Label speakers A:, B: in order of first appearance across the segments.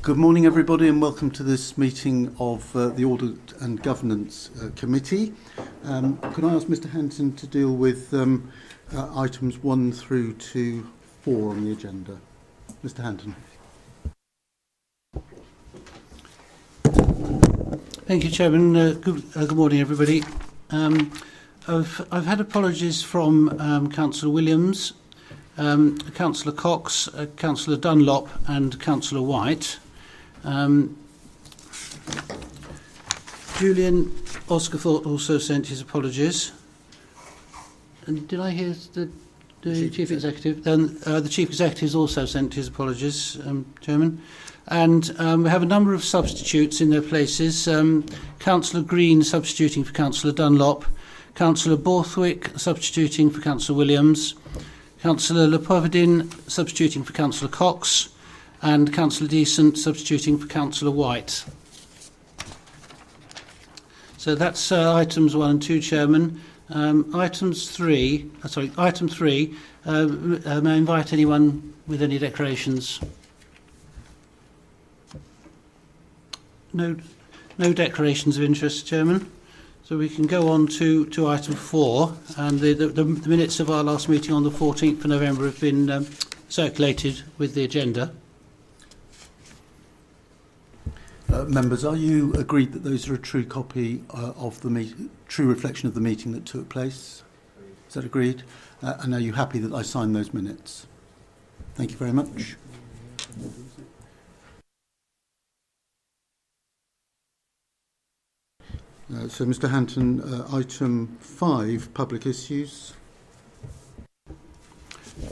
A: Good morning, everybody, and welcome to this meeting of the Audit and Governance Committee. Could I ask Mr. Hanson to deal with items 1 through to 4 on the agenda? Mr. Hanson.
B: Thank you, Chairman. Good morning, everybody. I've had apologies from Councillor Williams, Councillor Cox, Councillor Dunlop and Councillor White. Julian Oscarthorpe also sent his apologies. And did I hear the Chief Executive? Then the Chief Executive has also sent his apologies, Chairman. And we have a number of substitutes in their places. Councillor Green substituting for Councillor Dunlop, Councillor Borthwick substituting for Councillor Williams, Councillor Lepovedin substituting for Councillor Cox, and Councillor Decent substituting for Councillor White. So that's items 1 and 2, Chairman. Item 3, may I invite anyone with any declarations? No declarations of interest, Chairman. So we can go on to item 4, and the minutes of our last meeting on the 14th of November have been circulated with the agenda.
A: Members, are you agreed that those are a true copy of the true reflection of the meeting that took place? Is that agreed? And are you happy that I sign those minutes? Thank you very much. So, Mr. Hanton, item 5, public issues.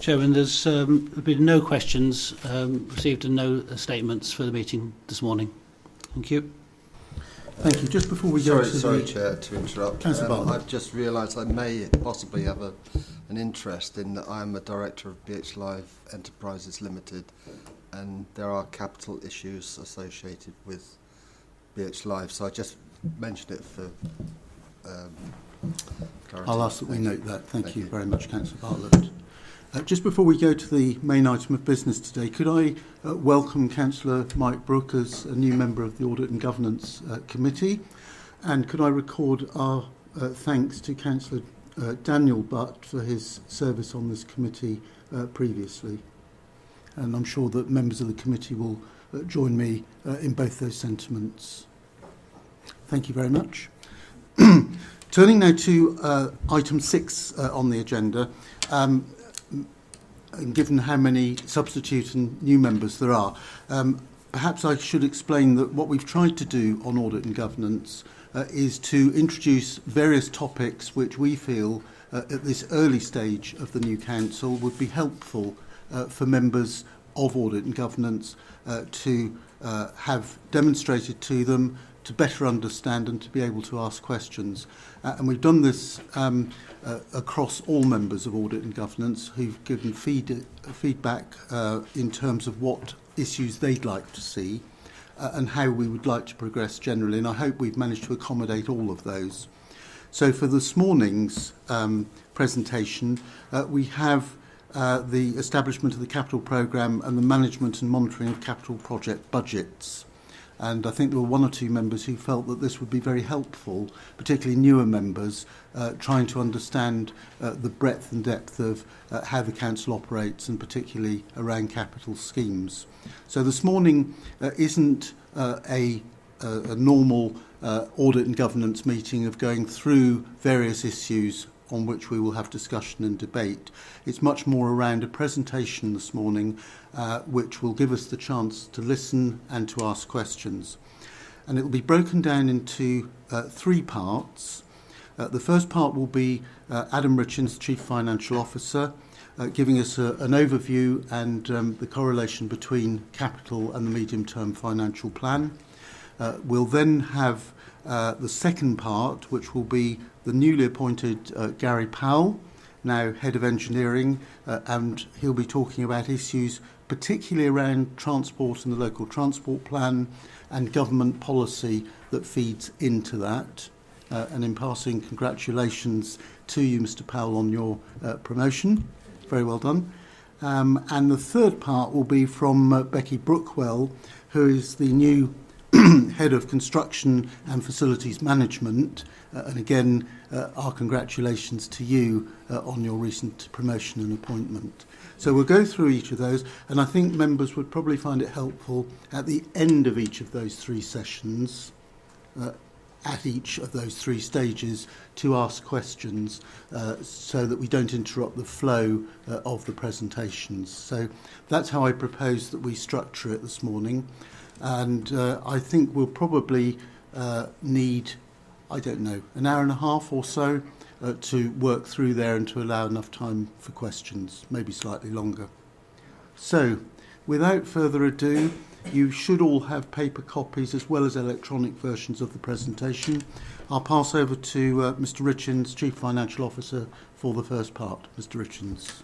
B: Chairman, there's been no questions received and no statements for the meeting this morning. Thank you.
A: Thank you. Just before we go to
C: Sorry, Chair, to interrupt. I've just realised I may possibly have an interest in that I am a director of BH Live Enterprises Limited, and there are capital issues associated with BH Live, so I just mentioned it for clarity.
A: I'll ask that we note that. Thank you very much, Councillor Bartlett. Just before we go to the main item of business today, could I welcome Councillor Mike Brooke as a new member of the Audit and Governance Committee, and could I record our thanks to Councillor Daniel Butt for his service on this committee previously. And I'm sure that members of the committee will join me in both those sentiments. Thank you very much. Turning now to item 6 on the agenda, and given how many substitute and new members there are, perhaps I should explain that what we've tried to do on audit and governance is to introduce various topics which we feel at this early stage of the new council would be helpful for members of audit and governance to have demonstrated to them, to better understand and to be able to ask questions. And we've done this across all members of Audit and Governance who've given feedback in terms of what issues they'd like to see and how we would like to progress generally. And I hope we've managed to accommodate all of those. So for this morning's presentation, we have the establishment of the capital programme and the management and monitoring of capital project budgets. And I think there were 1 or 2 members who felt that this would be very helpful, particularly newer members, trying to understand the breadth and depth of how the council operates, and particularly around capital schemes. So this morning isn't a normal audit and governance meeting of going through various issues on which we will have discussion and debate. It's much more around a presentation this morning which will give us the chance to listen and to ask questions. And it will be broken down into 3 parts. The first part will be Adam Richins, Chief Financial Officer, giving us an overview and the correlation between capital and the medium-term financial plan. We'll then have the second part, which will be the newly appointed Gary Powell, now Head of Engineering, and he'll be talking about issues particularly around transport and the local transport plan and government policy that feeds into that. And in passing, congratulations to you, Mr. Powell, on your promotion. Very well done. And the third part will be from Becky Brookwell, who is the new Head of Construction and Facilities Management. And again, our congratulations to you on your recent promotion and appointment. So we'll go through each of those, and I think members would probably find it helpful at the end of each of those three sessions, at each of those three stages, to ask questions so that we don't interrupt the flow of the presentations. So that's how I propose that we structure it this morning. And I think we'll probably need, I don't know, an hour and a half or so to work through there and to allow enough time for questions, maybe slightly longer. So, without further ado, you should all have paper copies as well as electronic versions of the presentation. I'll pass over to Mr. Richins, Chief Financial Officer, for the first part. Mr. Richins.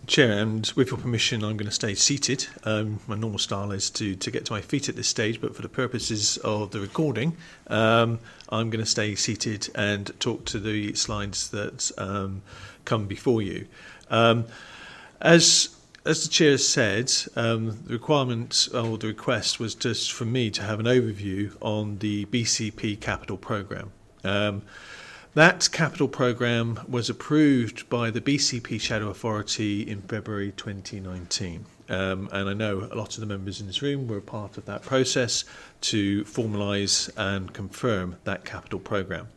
D: Chair, and with your permission, I'm going to stay seated. My normal style is to get to my feet at this stage, but for the purposes of the recording, I'm going to stay seated and talk to the slides that come before you. As the Chair said, the requirement or the request was just for me to have an overview on the BCP capital programme. That capital programme was approved by the BCP Shadow Authority in February 2019. And I know a lot of the members in this room were part of that process to formalise and confirm that capital programme.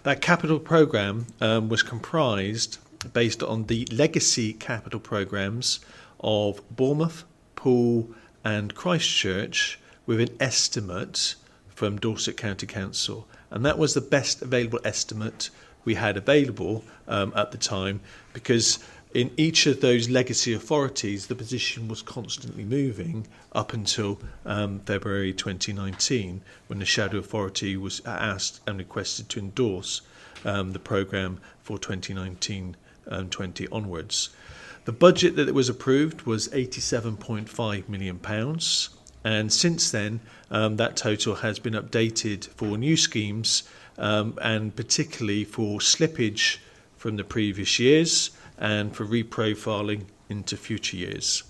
D: That capital programme was comprised based on the legacy capital programmes of Bournemouth, Poole and Christchurch, with an estimate from Dorset County Council. And that was the best available estimate we had available at the time, because in each of those legacy authorities, the position was constantly moving up until February 2019, when the Shadow Authority was asked and requested to endorse the programme for 2019-20 onwards. The budget that was approved was £87.5 million. And since then, that total has been updated for new schemes and particularly for slippage from the previous years and for reprofiling into future years.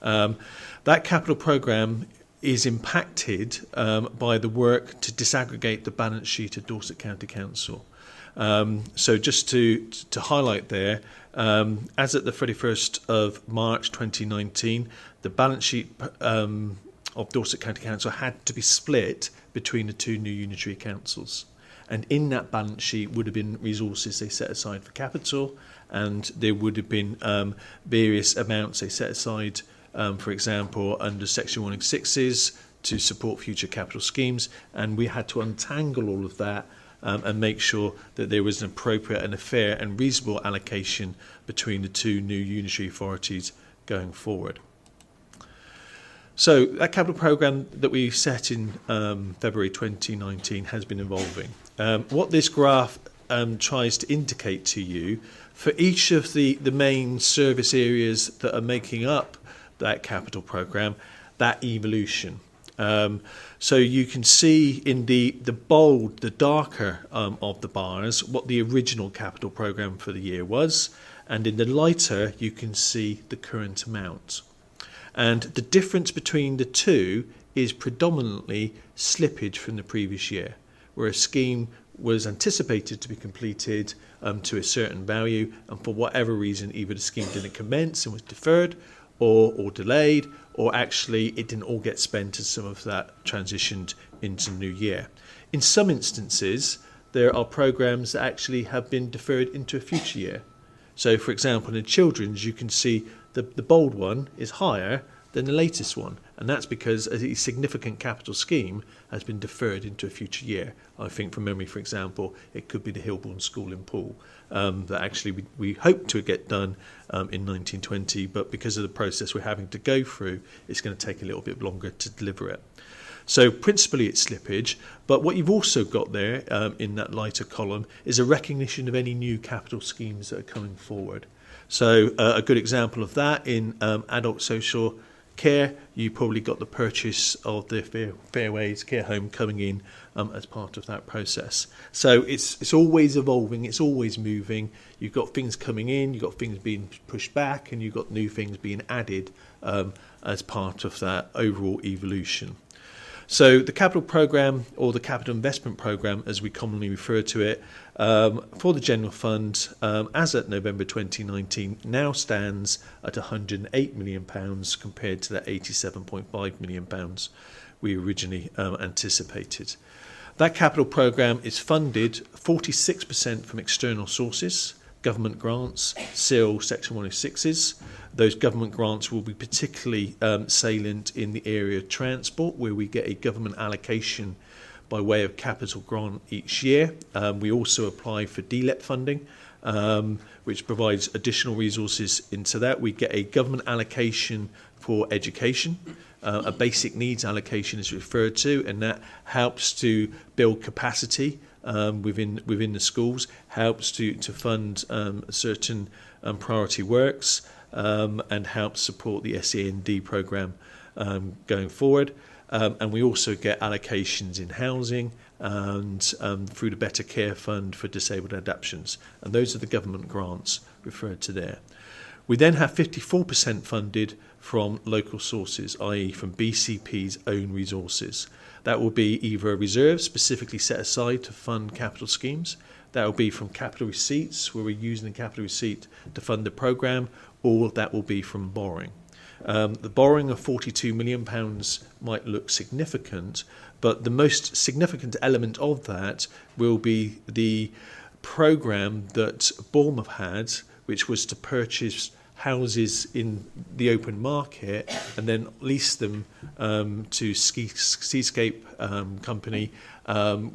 D: That capital programme is impacted by the work to disaggregate the balance sheet of Dorset County Council. So just to highlight there, as at the 31st of March 2019, the balance sheet of Dorset County Council had to be split between the two new unitary councils. And in that balance sheet would have been resources they set aside for capital, and there would have been various amounts they set aside, for example, under Section 106s to support future capital schemes. And we had to untangle all of that and make sure that there was an appropriate and a fair and reasonable allocation between the two new unitary authorities going forward. So that capital programme that we set in February 2019 has been evolving. What this graph tries to indicate to you, for each of the main service areas that are making up that capital programme, that evolution. So you can see in the bold, the darker of the bars, what the original capital programme for the year was, and in the lighter you can see the current amount. And the difference between the two is predominantly slippage from the previous year, where a scheme was anticipated to be completed to a certain value, and for whatever reason, either the scheme didn't commence and was deferred, or delayed, or actually it didn't all get spent as some of that transitioned into the new year. In some instances, there are programmes that actually have been deferred into a future year. So, for example, in children's, you can see the bold one is higher than the latest one, and that's because a significant capital scheme has been deferred into a future year. I think from memory, for example, it could be the Hillbourne School in Poole that actually we hope to get done in 1920, but because of the process we're having to go through, it's going to take a little bit longer to deliver it. So principally it's slippage, but what you've also got there in that lighter column is a recognition of any new capital schemes that are coming forward. So a good example of that in adult social care, you probably got the purchase of the Fairways Care Home coming in as part of that process. So it's always evolving, it's always moving. You've got things coming in, you've got things being pushed back, and you've got new things being added as part of that overall evolution. So the capital programme, or the capital investment programme as we commonly refer to it, for the general fund as at November 2019 now stands at £108 million compared to that £87.5 million we originally anticipated. That capital programme is funded 46% from external sources, government grants, SIL Section 106s. Those government grants will be particularly salient in the area of transport, where we get a government allocation by way of capital grant each year. We also apply for DLEP funding, which provides additional resources into that. We get a government allocation for education. A basic needs allocation is referred to, and that helps to build capacity within the schools, helps to fund certain priority works, and helps support the SEND programme going forward. And we also get allocations in housing and through the Better Care Fund for disabled adaptations. And those are the government grants referred to there. We then have 54% funded from local sources, i.e. from BCP's own resources. That will be either a reserve specifically set aside to fund capital schemes. That will be from capital receipts, where we're using the capital receipt to fund the programme, or that will be from borrowing. The borrowing of £42 million might look significant, but the most significant element of that will be the programme that Bournemouth had, which was to purchase houses in the open market and then lease them to Seascape company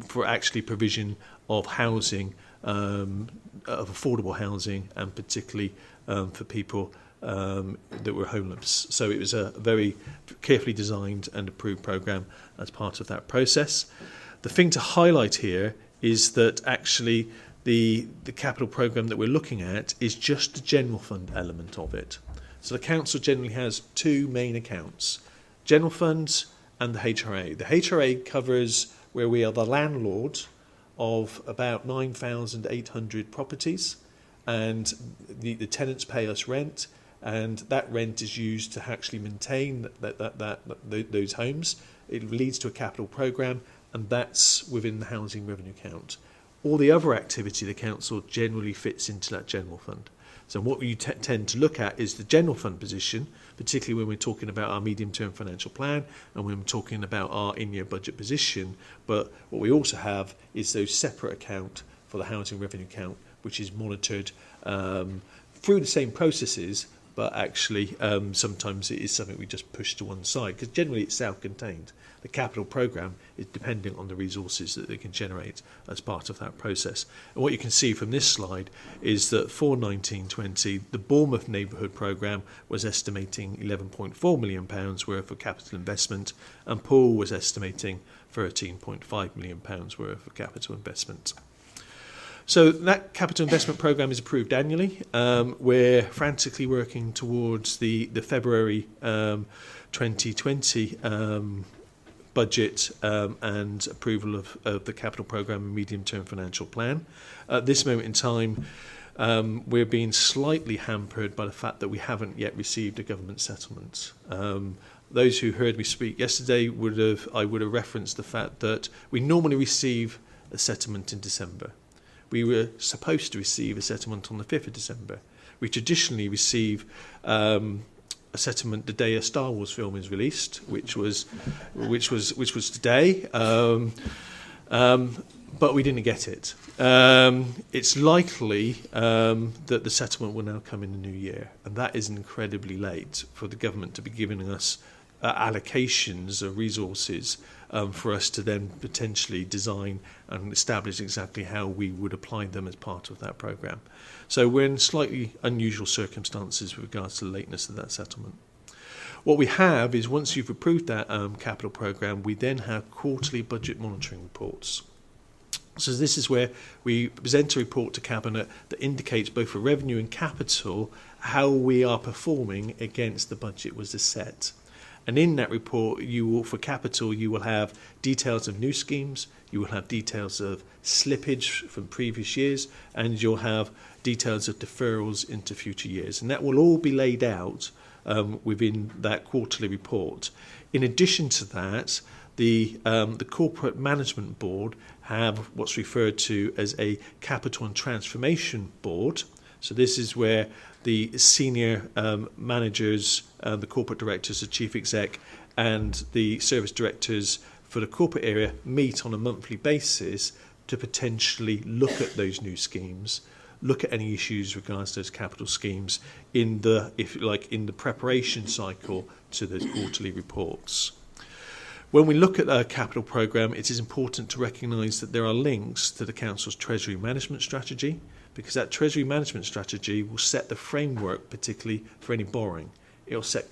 D: for actually provision of housing, of affordable housing, and particularly for people that were homeless. So it was a very carefully designed and approved programme as part of that process. The thing to highlight here is that actually the capital programme that we're looking at is just the general fund element of it. So the council generally has two main accounts, general funds and the HRA. The HRA covers where we are the landlord of about 9,800 properties, and the tenants pay us rent, and that rent is used to actually maintain those homes. It leads to a capital programme, and that's within the housing revenue account. All the other activity of the council generally fits into that general fund. So what we tend to look at is the general fund position, particularly when we're talking about our medium-term financial plan and when we're talking about our in-year budget position. But what we also have is those separate account for the housing revenue account, which is monitored through the same processes, but actually sometimes it is something we just push to one side, because generally it's self-contained. The capital programme is dependent on the resources that they can generate as part of that process. And what you can see from this slide is that for 1920, the Bournemouth Neighbourhood Programme was estimating £11.4 million worth of capital investment, and Poole was estimating £13.5 million worth of capital investment. So that capital investment programme is approved annually. We're frantically working towards the February 2020 budget and approval of the capital programme and medium-term financial plan. At this moment in time, we're being slightly hampered by the fact that we haven't yet received a government settlement. Those who heard me speak yesterday I would have referenced the fact that we normally receive a settlement in December. We were supposed to receive a settlement on the 5th of December. We traditionally receive a settlement the day a Star Wars film is released, which was today, but we didn't get it. It's likely that the settlement will now come in the new year, and that is incredibly late for the government to be giving us allocations of resources for us to then potentially design and establish exactly how we would apply them as part of that programme. So we're in slightly unusual circumstances with regards to the lateness of that settlement. What we have is, once you've approved that capital programme, we then have quarterly budget monitoring reports. So this is where we present a report to Cabinet that indicates both for revenue and capital how we are performing against the budget was set. And in that report, you will, for capital, you will have details of new schemes, you will have details of slippage from previous years, and you'll have details of deferrals into future years. And that will all be laid out within that quarterly report. In addition to that, the Corporate Management Board have what's referred to as a Capital and Transformation Board. So this is where the senior managers, the corporate directors, the chief exec, and the service directors for the corporate area meet on a monthly basis to potentially look at those new schemes, look at any issues regards to those capital schemes in the, if you like, in the preparation cycle to those quarterly reports. When we look at a capital programme, it is important to recognise that there are links to the Council's Treasury Management Strategy, because that Treasury Management Strategy will set the framework, particularly for any borrowing. It'll set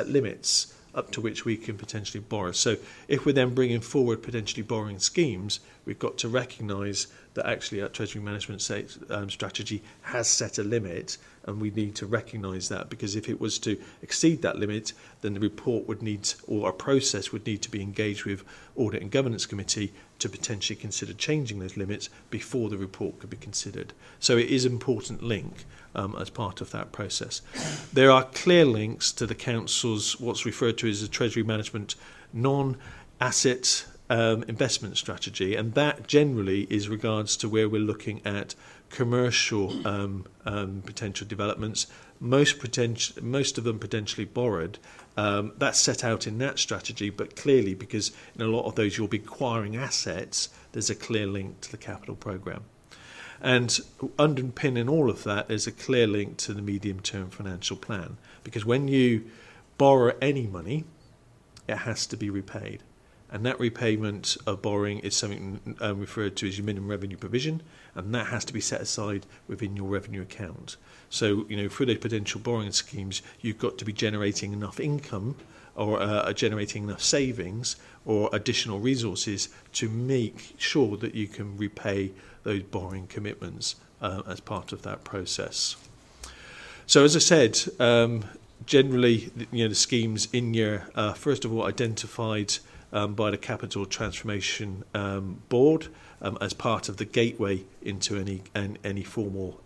D: limits up to which we can potentially borrow. So if we're then bringing forward potentially borrowing schemes, we've got to recognise that actually our Treasury Management Strategy has set a limit, and we need to recognise that, because if it was to exceed that limit, then the report would need, or a process would need to be engaged with Audit and Governance Committee to potentially consider changing those limits before the report could be considered. So it is an important link as part of that process. There are clear links to the Council's what's referred to as a Treasury Management non-asset investment strategy, and that generally is regards to where we're looking at commercial potential developments, most of them potentially borrowed. That's set out in that strategy, but clearly, because in a lot of those you'll be acquiring assets, there's a clear link to the capital programme. And underpinning all of that is a clear link to the medium-term financial plan, because when you borrow any money, it has to be repaid. And that repayment of borrowing is something referred to as your minimum revenue provision, and that has to be set aside within your revenue account. So, through those potential borrowing schemes, you've got to be generating enough income or generating enough savings or additional resources to make sure that you can repay those borrowing commitments as part of that process. So, as I said, generally, the schemes in year, first of all, identified by the Capital Transformation Board as part of the gateway into any formal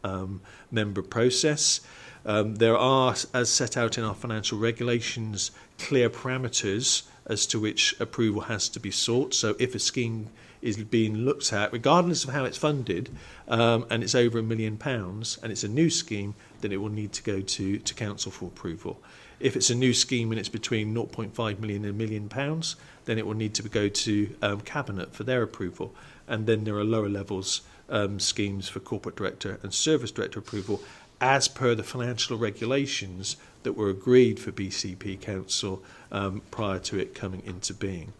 D: member process. There are, as set out in our financial regulations, clear parameters as to which approval has to be sought. So if a scheme is being looked at, regardless of how it's funded, and it's over £1 million, and it's a new scheme, then it will need to go to Council for approval. If it's a new scheme and it's between 0.5 million and £1 million, then it will need to go to Cabinet for their approval. And then there are lower levels schemes for Corporate Director and Service Director approval, as per the financial regulations that were agreed for BCP Council prior to it coming into being.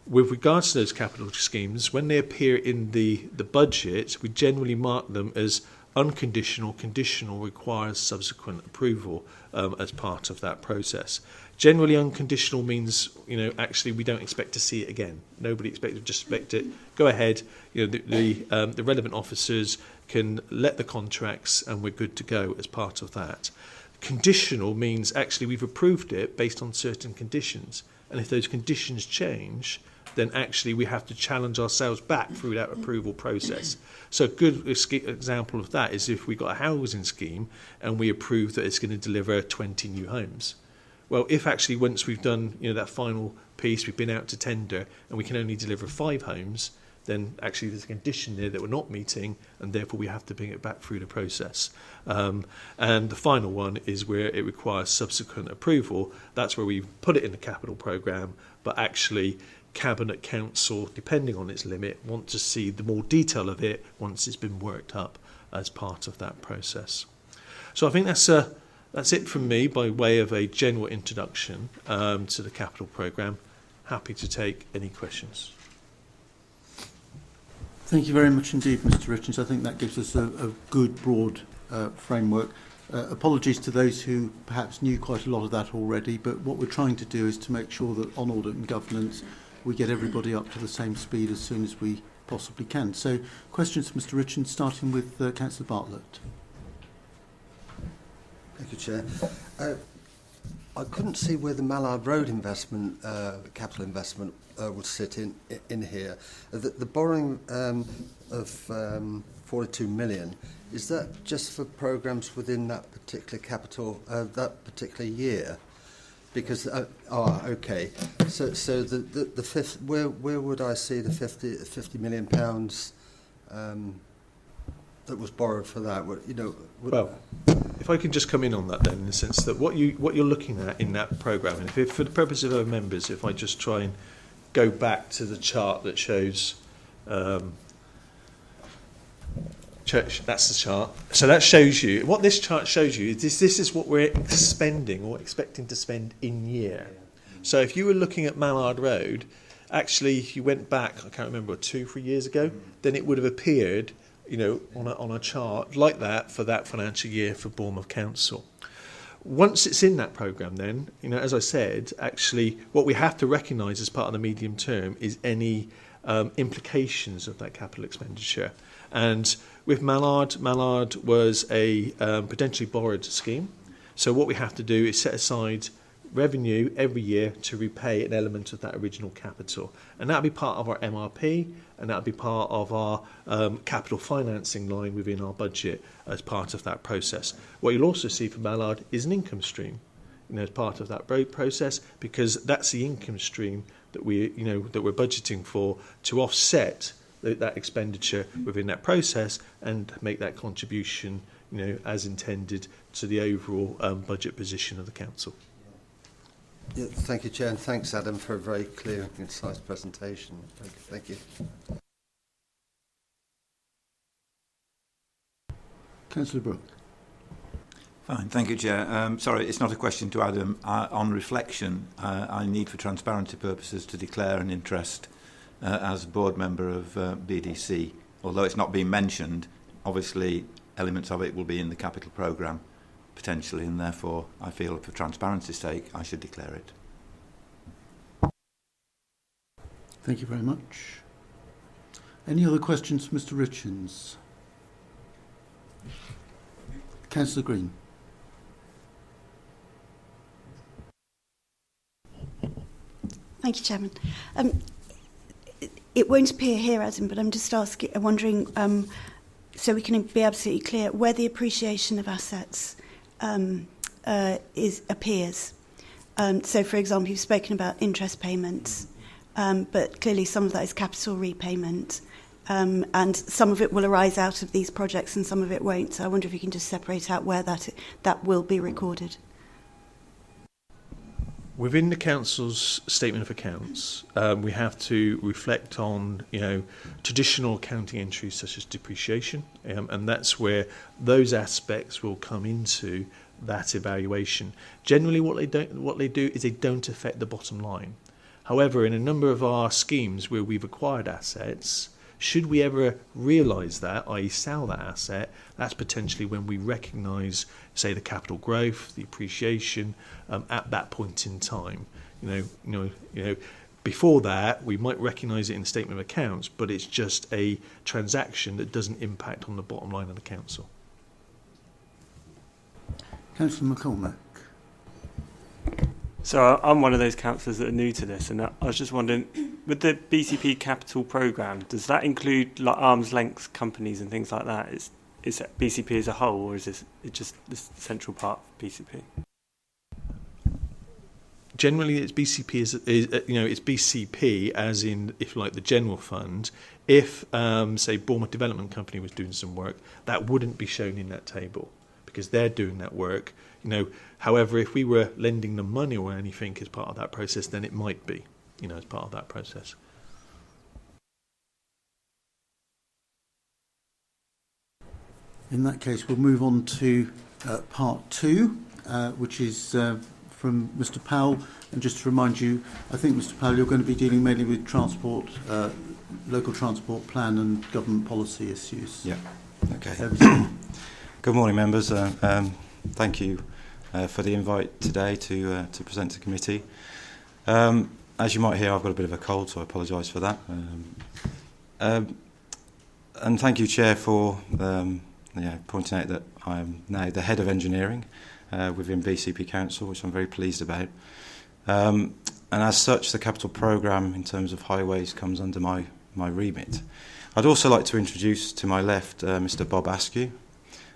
D: With regards to those capital schemes, when they appear in the budget, we generally mark them as unconditional, conditional, requires subsequent approval as part of that process. Generally, unconditional means, actually we don't expect to see it again. Nobody just expect it. Go ahead. The relevant officers can let the contracts, and we're good to go as part of that. Conditional means actually we've approved it based on certain conditions, and if those conditions change, then actually we have to challenge ourselves back through that approval process. So a good example of that is if we got a housing scheme and we approve that it's going to deliver 20 new homes. Well, if actually once we've done that final piece, we've been out to tender and we can only deliver 5 homes, then actually there's a condition there that we're not meeting, and therefore we have to bring it back through the process. And the final one is where it requires subsequent approval. That's where we put it in the capital programme, but actually Cabinet Council, depending on its limit, want to see the more detail of it once it's been worked up as part of that process. So I think that's it from me by way of a general introduction to the capital programme. Happy to take any questions.
A: Thank you very much indeed, Mr. Richards. I think that gives us a good broad framework. Apologies to those who perhaps knew quite a lot of that already, but what we're trying to do is to make sure that on audit and governance we get everybody up to the same speed as soon as we possibly can. So questions for Mr. Richards, starting with Councillor Bartlett.
C: Thank you, Chair. I couldn't see where the Mallard Road investment, capital investment, would sit in here. The borrowing of 42 million, is that just for programmes within that particular capital, that particular year? Because okay. So the fifth, where would I see the 50 million pounds that was borrowed for that?
D: Well, if I can just come in on that then, in the sense that what you're looking at in that programme, and if for the purpose of our members, if I just try and go back to the chart that shows. That's the chart. So that shows you, what this chart shows you is this is what we're spending or expecting to spend in year. So if you were looking at Mallard Road, actually if you went back, I can't remember, 2-3 years ago, then it would have appeared, on a chart like that for that financial year for Bournemouth Council. Once it's in that programme then, as I said, actually what we have to recognise as part of the medium term is any implications of that capital expenditure. And with Mallard was a potentially borrowed scheme. So what we have to do is set aside revenue every year to repay an element of that original capital. And that'll be part of our MRP, and that'll be part of our capital financing line within our budget as part of that process. What you'll also see for Mallard is an income stream, as part of that process, because that's the income stream that we're budgeting for to offset that expenditure within that process and make that contribution, as intended to the overall budget position of the council.
C: Yeah, thank you, Chair, and thanks, Adam, for a very clear and concise presentation. Thank you.
A: Councillor Brooke.
E: Fine, thank you, Chair. Sorry, it's not a question to Adam. On reflection, I need for transparency purposes to declare an interest as a board member of BDC. Although it's not been mentioned, obviously elements of it will be in the capital programme potentially, and therefore I feel for transparency's sake I should declare it.
A: Thank you very much. Any other questions for Mr. Richards? Councillor Green.
F: Thank you, Chairman. It won't appear here, Adam, but I'm just wondering, so we can be absolutely clear, where the appreciation of assets appears. So, for example, you've spoken about interest payments, but clearly some of that is capital repayment, and some of it will arise out of these projects and some of it won't. So I wonder if you can just separate out where that will be recorded.
D: Within the council's statement of accounts, we have to reflect on, traditional accounting entries such as depreciation, and that's where those aspects will come into that evaluation. Generally, what they do is they don't affect the bottom line. However, in a number of our schemes where we've acquired assets, should we ever realise that, i.e. sell that asset, that's potentially when we recognise, say, the capital growth, the appreciation at that point in time. Before that, we might recognise it in the statement of accounts, but it's just a transaction that doesn't impact on the bottom line of the council.
A: Councillor McCormack.
G: So I'm one of those councillors that are new to this, and I was just wondering, with the BCP Capital Programme, does that include like arm's length companies and things like that? Is it BCP as a whole, or is it just the central part of BCP?
D: Generally, it's BCP it's BCP as in, if you like, the general fund. If say Bournemouth Development Company was doing some work, that wouldn't be shown in that table because they're doing that work. However, if we were lending them money or anything as part of that process, then it might be, as part of that process.
A: In that case, we'll move on to part 2, which is from Mr. Powell. And just to remind you, I think, Mr. Powell, you're going to be dealing mainly with transport, local transport plan and government policy issues.
E: Yeah. Okay. Good morning, members. Thank you for the invite today to present to committee. As you might hear, I've got a bit of a cold, so I apologise for that. And thank you, Chair, for pointing out that I'm now the head of engineering within BCP Council, which I'm very pleased about. And as such, the capital programme in terms of highways comes under my remit. I'd also like to introduce to my left Mr. Bob Askew.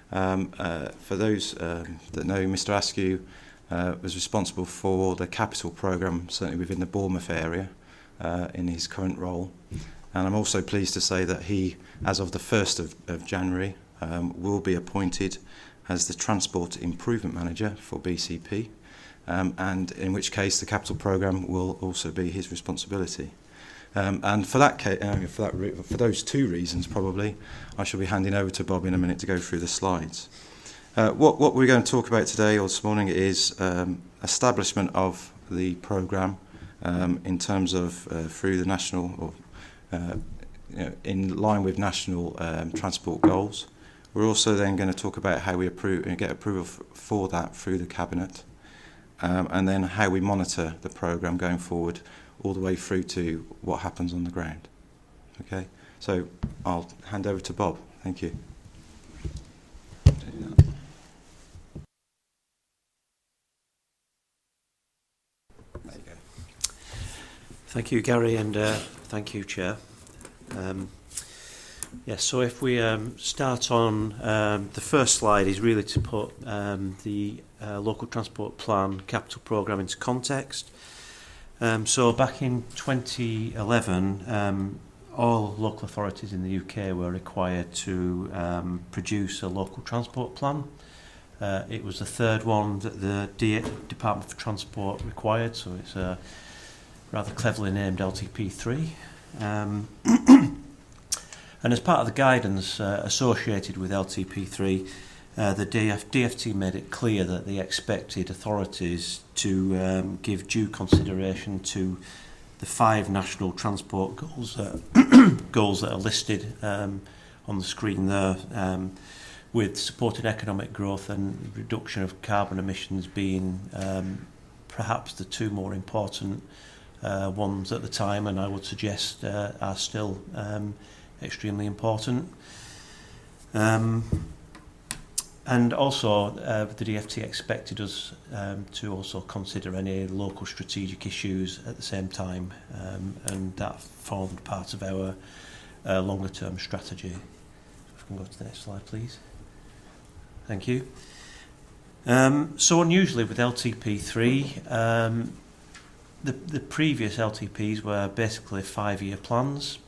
E: For those that know, Mr. Askew was responsible for the capital programme, certainly within the Bournemouth area, in his current role. And I'm also pleased to say that he, as of the 1st of January, will be appointed as the Transport Improvement Manager for BCP, and in which case the capital programme will also be his responsibility. And for those two reasons, probably, I shall be handing over to Bob in a minute to go through the slides. What we're going to talk about today or this morning is establishment of the programme in terms of through the national, or in line with national transport goals. We're also then going to talk about how we get approval for that through the Cabinet, and then how we monitor the programme going forward, all the way through to what happens on the ground. Okay, so I'll hand over to Bob. Thank you.
H: There you go. Thank you, Gary, and thank you, Chair. Yes, so if we start on the first slide is really to put the local transport plan capital programme into context. So back in 2011, all local authorities in the UK were required to produce a local transport plan. It was the third one that the Department for Transport required, so it's rather cleverly named LTP3. And as part of the guidance associated with LTP3, the DFT made it clear that they expected authorities to give due consideration to the 5 national transport goals that are listed on the screen there, with supporting economic growth and reduction of carbon emissions being perhaps the 2 more important ones at the time, and I would suggest are still extremely important. And also the DFT expected us to also consider any local strategic issues at the same time, and that formed part of our longer term strategy. If we can go to the next slide, please. Thank you. So unusually with LTP3, the previous LTPs were basically 5-year plans.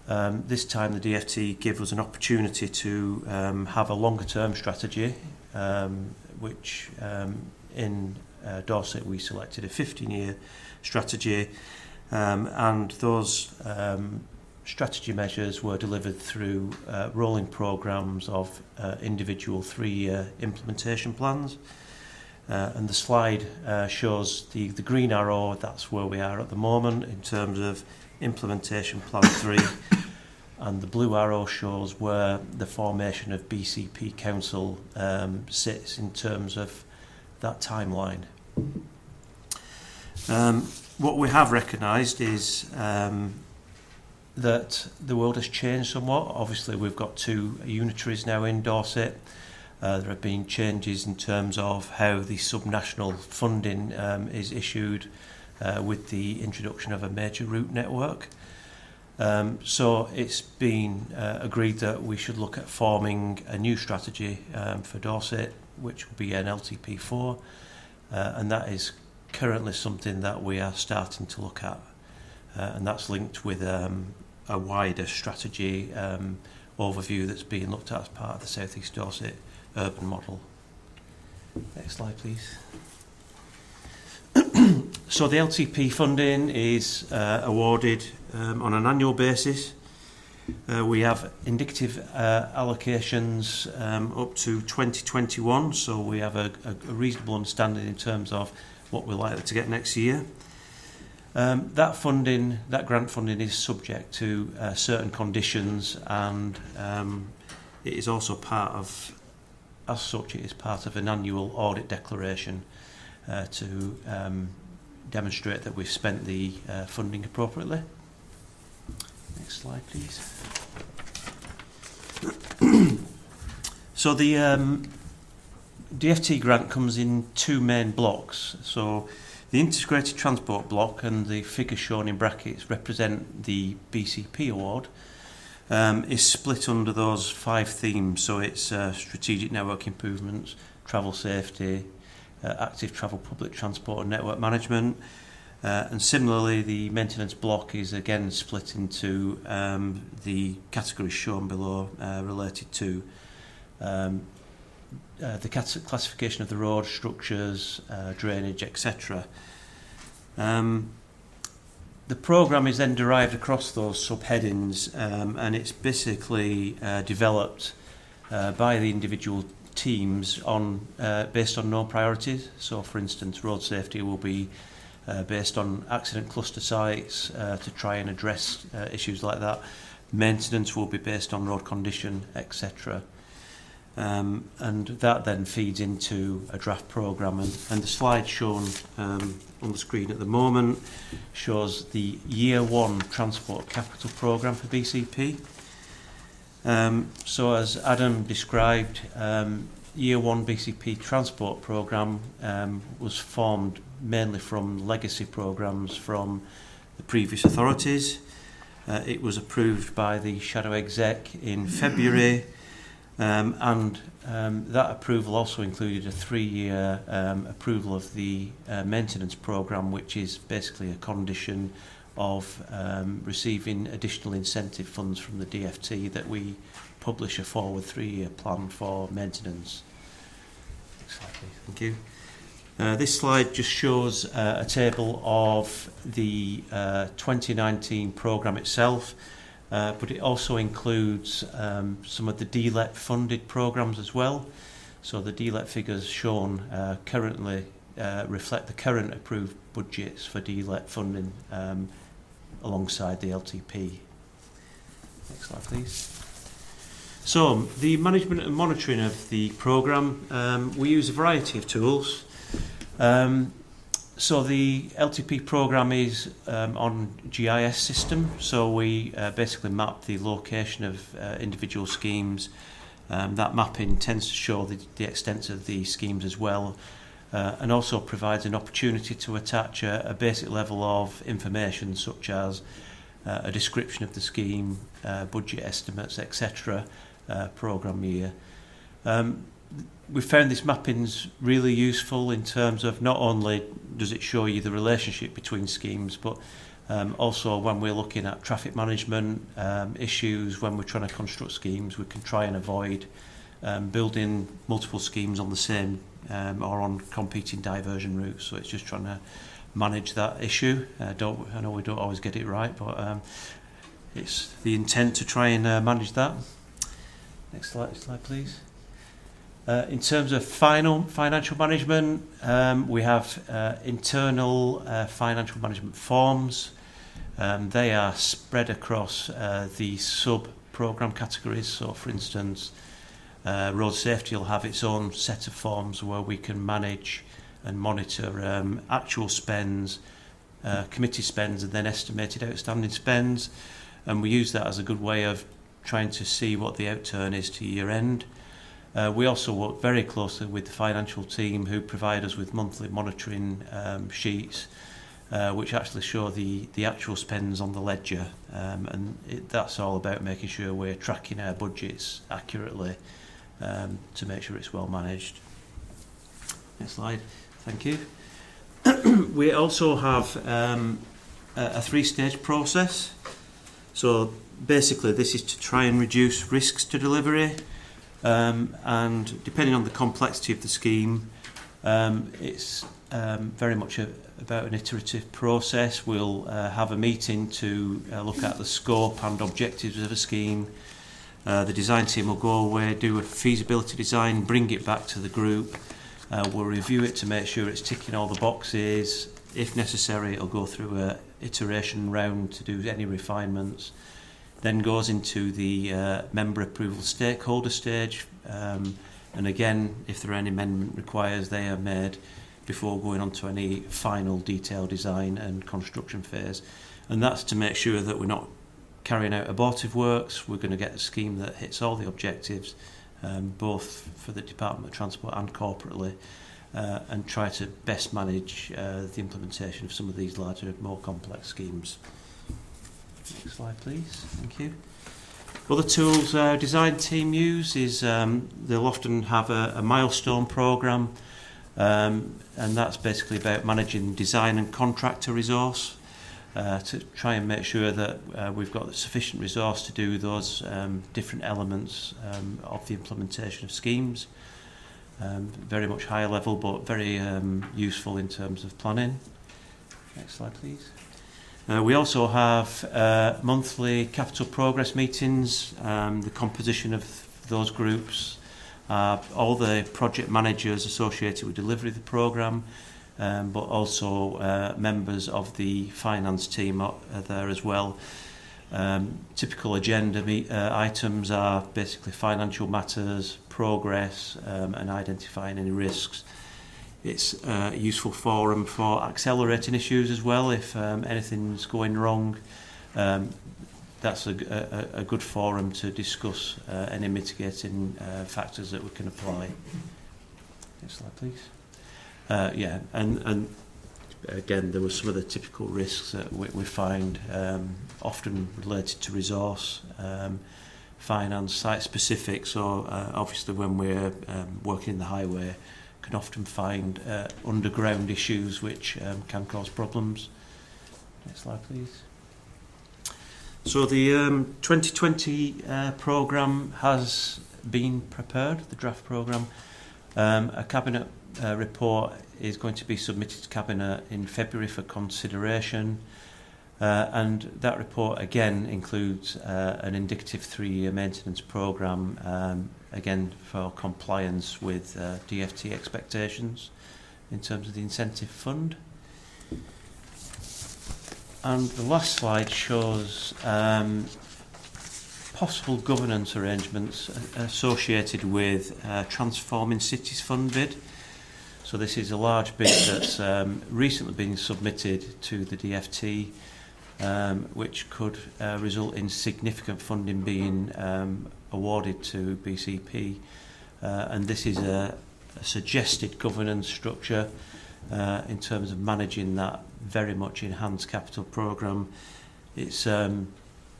H: This time the DFT gave us an opportunity to have a longer term strategy, which in Dorset we selected a 15-year strategy, and those strategy measures were delivered through rolling programmes of individual 3-year implementation plans. And the slide shows the green arrow, that's where we are at the moment in terms of implementation plan 3, and the blue arrow shows where the formation of BCP Council sits in terms of that timeline. What we have recognised is that the world has changed somewhat. Obviously we've got 2 unitaries now in Dorset. There have been changes in terms of how the subnational funding is issued with the introduction of a major route network. So it's been agreed that we should look at forming a new strategy for Dorset, which will be an LTP4, and that is currently something that we are starting to look at, and that's linked with a wider strategy overview that's being looked at as part of the South East Dorset urban model. Next slide, please. So the LTP funding is awarded on an annual basis. We have indicative allocations up to 2021, so we have a reasonable understanding in terms of what we're likely to get next year. That funding, that grant funding, is subject to certain conditions, and it is also part of, as such, it is part of an annual audit declaration to demonstrate that we've spent the funding appropriately. Next slide, please. So the DFT grant comes in two main blocks. So the integrated transport block and the figures shown in brackets represent the BCP award. Is split under those 5 themes. So it's strategic network improvements, travel safety, active travel public transport and network management. And similarly, the maintenance block is again split into the categories shown below related to the classification of the road, structures, drainage, etc. The programme is then derived across those subheadings, and it's basically developed by the individual teams on based on known priorities. So, for instance, road safety will be based on accident cluster sites to try and address issues like that. Maintenance will be based on road condition, etc. And that then feeds into a draft programme, and the slide shown on the screen at the moment shows the Year 1 Transport Capital Programme for BCP. So as Adam described, Year 1 BCP Transport Programme was formed mainly from legacy programmes from the previous authorities. It was approved by the Shadow Exec in February. And that approval also included a 3-year approval of the maintenance programme, which is basically a condition of receiving additional incentive funds from the DFT that we publish a forward 3-year plan for maintenance. Next slide, please. Thank you. This slide just shows a table of the 2019 programme itself. But it also includes some of the DLET funded programmes as well. So the DLET figures shown currently reflect the current approved budgets for DLET funding alongside the LTP. Next slide, please. So the management and monitoring of the programme, we use a variety of tools. So the LTP programme is on GIS system, so we basically map the location of individual schemes. That mapping tends to show the extent of the schemes as well, and also provides an opportunity to attach a basic level of information such as a description of the scheme, budget estimates, etc., programme year. We found this mapping's really useful in terms of not only does it show you the relationship between schemes, but also when we're looking at traffic management issues, when we're trying to construct schemes, we can try and avoid building multiple schemes on the same or on competing diversion routes. So it's just trying to manage that issue. I know we don't always get it right, but it's the intent to try and manage that. Next slide please. In terms of financial management, we have internal financial management forms. They are spread across the sub-programme categories. So, for instance, road safety will have its own set of forms where we can manage and monitor actual spends, committee spends, and then estimated outstanding spends. And we use that as a good way of trying to see what the outturn is to year end. We also work very closely with the financial team who provide us with monthly monitoring sheets which actually show the actual spends on the ledger, and that's all about making sure we're tracking our budgets accurately to make sure it's well managed. Next slide, thank you. We also have a 3-stage process. So basically this is to try and reduce risks to delivery. And depending on the complexity of the scheme, it's very much about an iterative process. We'll have a meeting to look at the scope and objectives of a scheme. The design team will go away, do a feasibility design, bring it back to the group. We'll review it to make sure it's ticking all the boxes. If necessary, it'll go through an iteration round to do any refinements. Then goes into the member approval stakeholder stage, and again, if there are any amendment requires, they are made before going on to any final detailed design and construction phase. And that's to make sure that we're not carrying out abortive works. We're going to get a scheme that hits all the objectives both for the Department of Transport and corporately, and try to best manage the implementation of some of these larger, more complex schemes. Next slide, please. Thank you. Other tools our design team use is they'll often have a milestone programme, and that's basically about managing design and contractor resource to try and make sure that we've got sufficient resource to do those different elements of the implementation of schemes. Very much higher level, but very useful in terms of planning. Next slide, please. We also have monthly capital progress meetings. The composition of those groups, all the project managers associated with delivery of the programme, but also members of the finance team are there as well. Typical agenda items are basically financial matters, progress, and identifying any risks. It's a useful forum for accelerating issues as well. If anything's going wrong, that's a good forum to discuss any mitigating factors that we can apply. Next slide, please. Yeah, and again, there were some of the typical risks that we find, often related to resource, finance, site-specific. So obviously when we're working in the highway, can often find underground issues which can cause problems. Next slide, please. So the 2020 programme has been prepared, the draft programme. A Cabinet report is going to be submitted to Cabinet in February for consideration, and that report again includes an indicative 3-year maintenance programme, again for compliance with DFT expectations in terms of the incentive fund. And the last slide shows possible governance arrangements associated with Transforming Cities Fund bid. So this is a large bid that's recently been submitted to the DFT, which could result in significant funding being awarded to BCP. And this is a suggested governance structure in terms of managing that very much enhanced capital programme. It's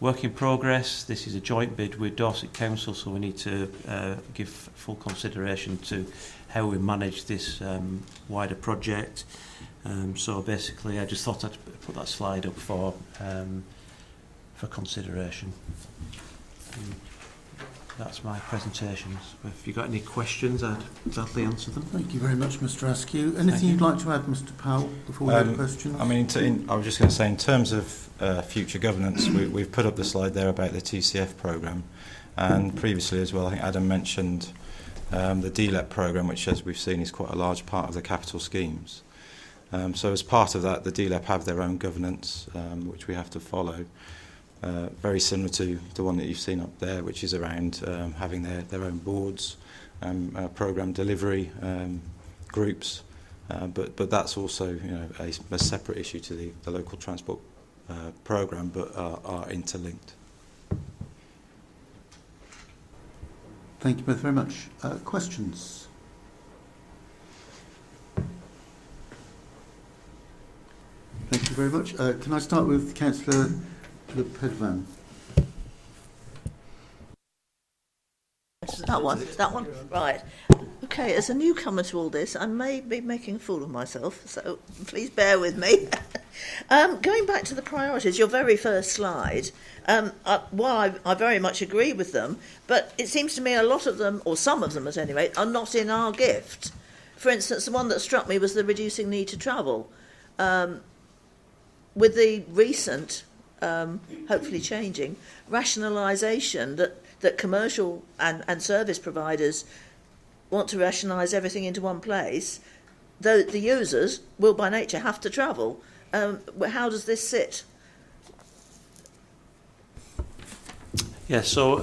H: work in progress. This is a joint bid with Dorset Council, so we need to give full consideration to how we manage this wider project. So basically, I just thought I'd put that slide up for consideration. That's my presentation. If you've got any questions, I'd gladly answer them.
A: Thank you very much, Mr. Askew. Anything you'd like to add, Mr. Powell, before we go to questions?
I: I mean, I was just going to say, in terms of future governance, we've put up the slide there about the TCF programme, and previously as well, I think Adam mentioned the DLEP programme, which, as we've seen, is quite a large part of the capital schemes. So as part of that, the DLEP have their own governance, which we have to follow. Very similar to the one that you've seen up there, which is around having their own boards, programme delivery groups, but that's also a separate issue to the local transport programme, but are interlinked.
A: Thank you both very much. Questions? Thank you very much. Can I start with Councillor Pedvan?
J: That one, right. Okay, as a newcomer to all this, I may be making a fool of myself, so please bear with me. Going back to the priorities, your very first slide, while I very much agree with them, but it seems to me a lot of them, or some of them at any rate, are not in our gift. For instance, the one that struck me was the reducing need to travel. With the recent, hopefully changing, rationalisation that commercial and service providers want to rationalise everything into one place, though the users will by nature have to travel. How does this sit?
H: Yeah, so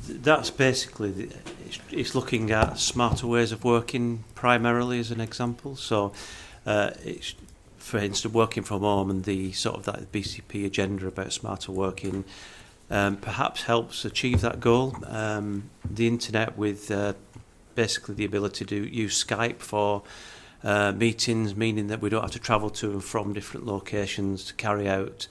H: that's basically, it's looking at smarter ways of working primarily as an example. So it's, for instance, working from home and the sort of that BCP agenda about smarter working. perhaps helps achieve that goal. The internet with basically the ability to use Skype for meetings, meaning that we don't have to travel to and from different locations to carry out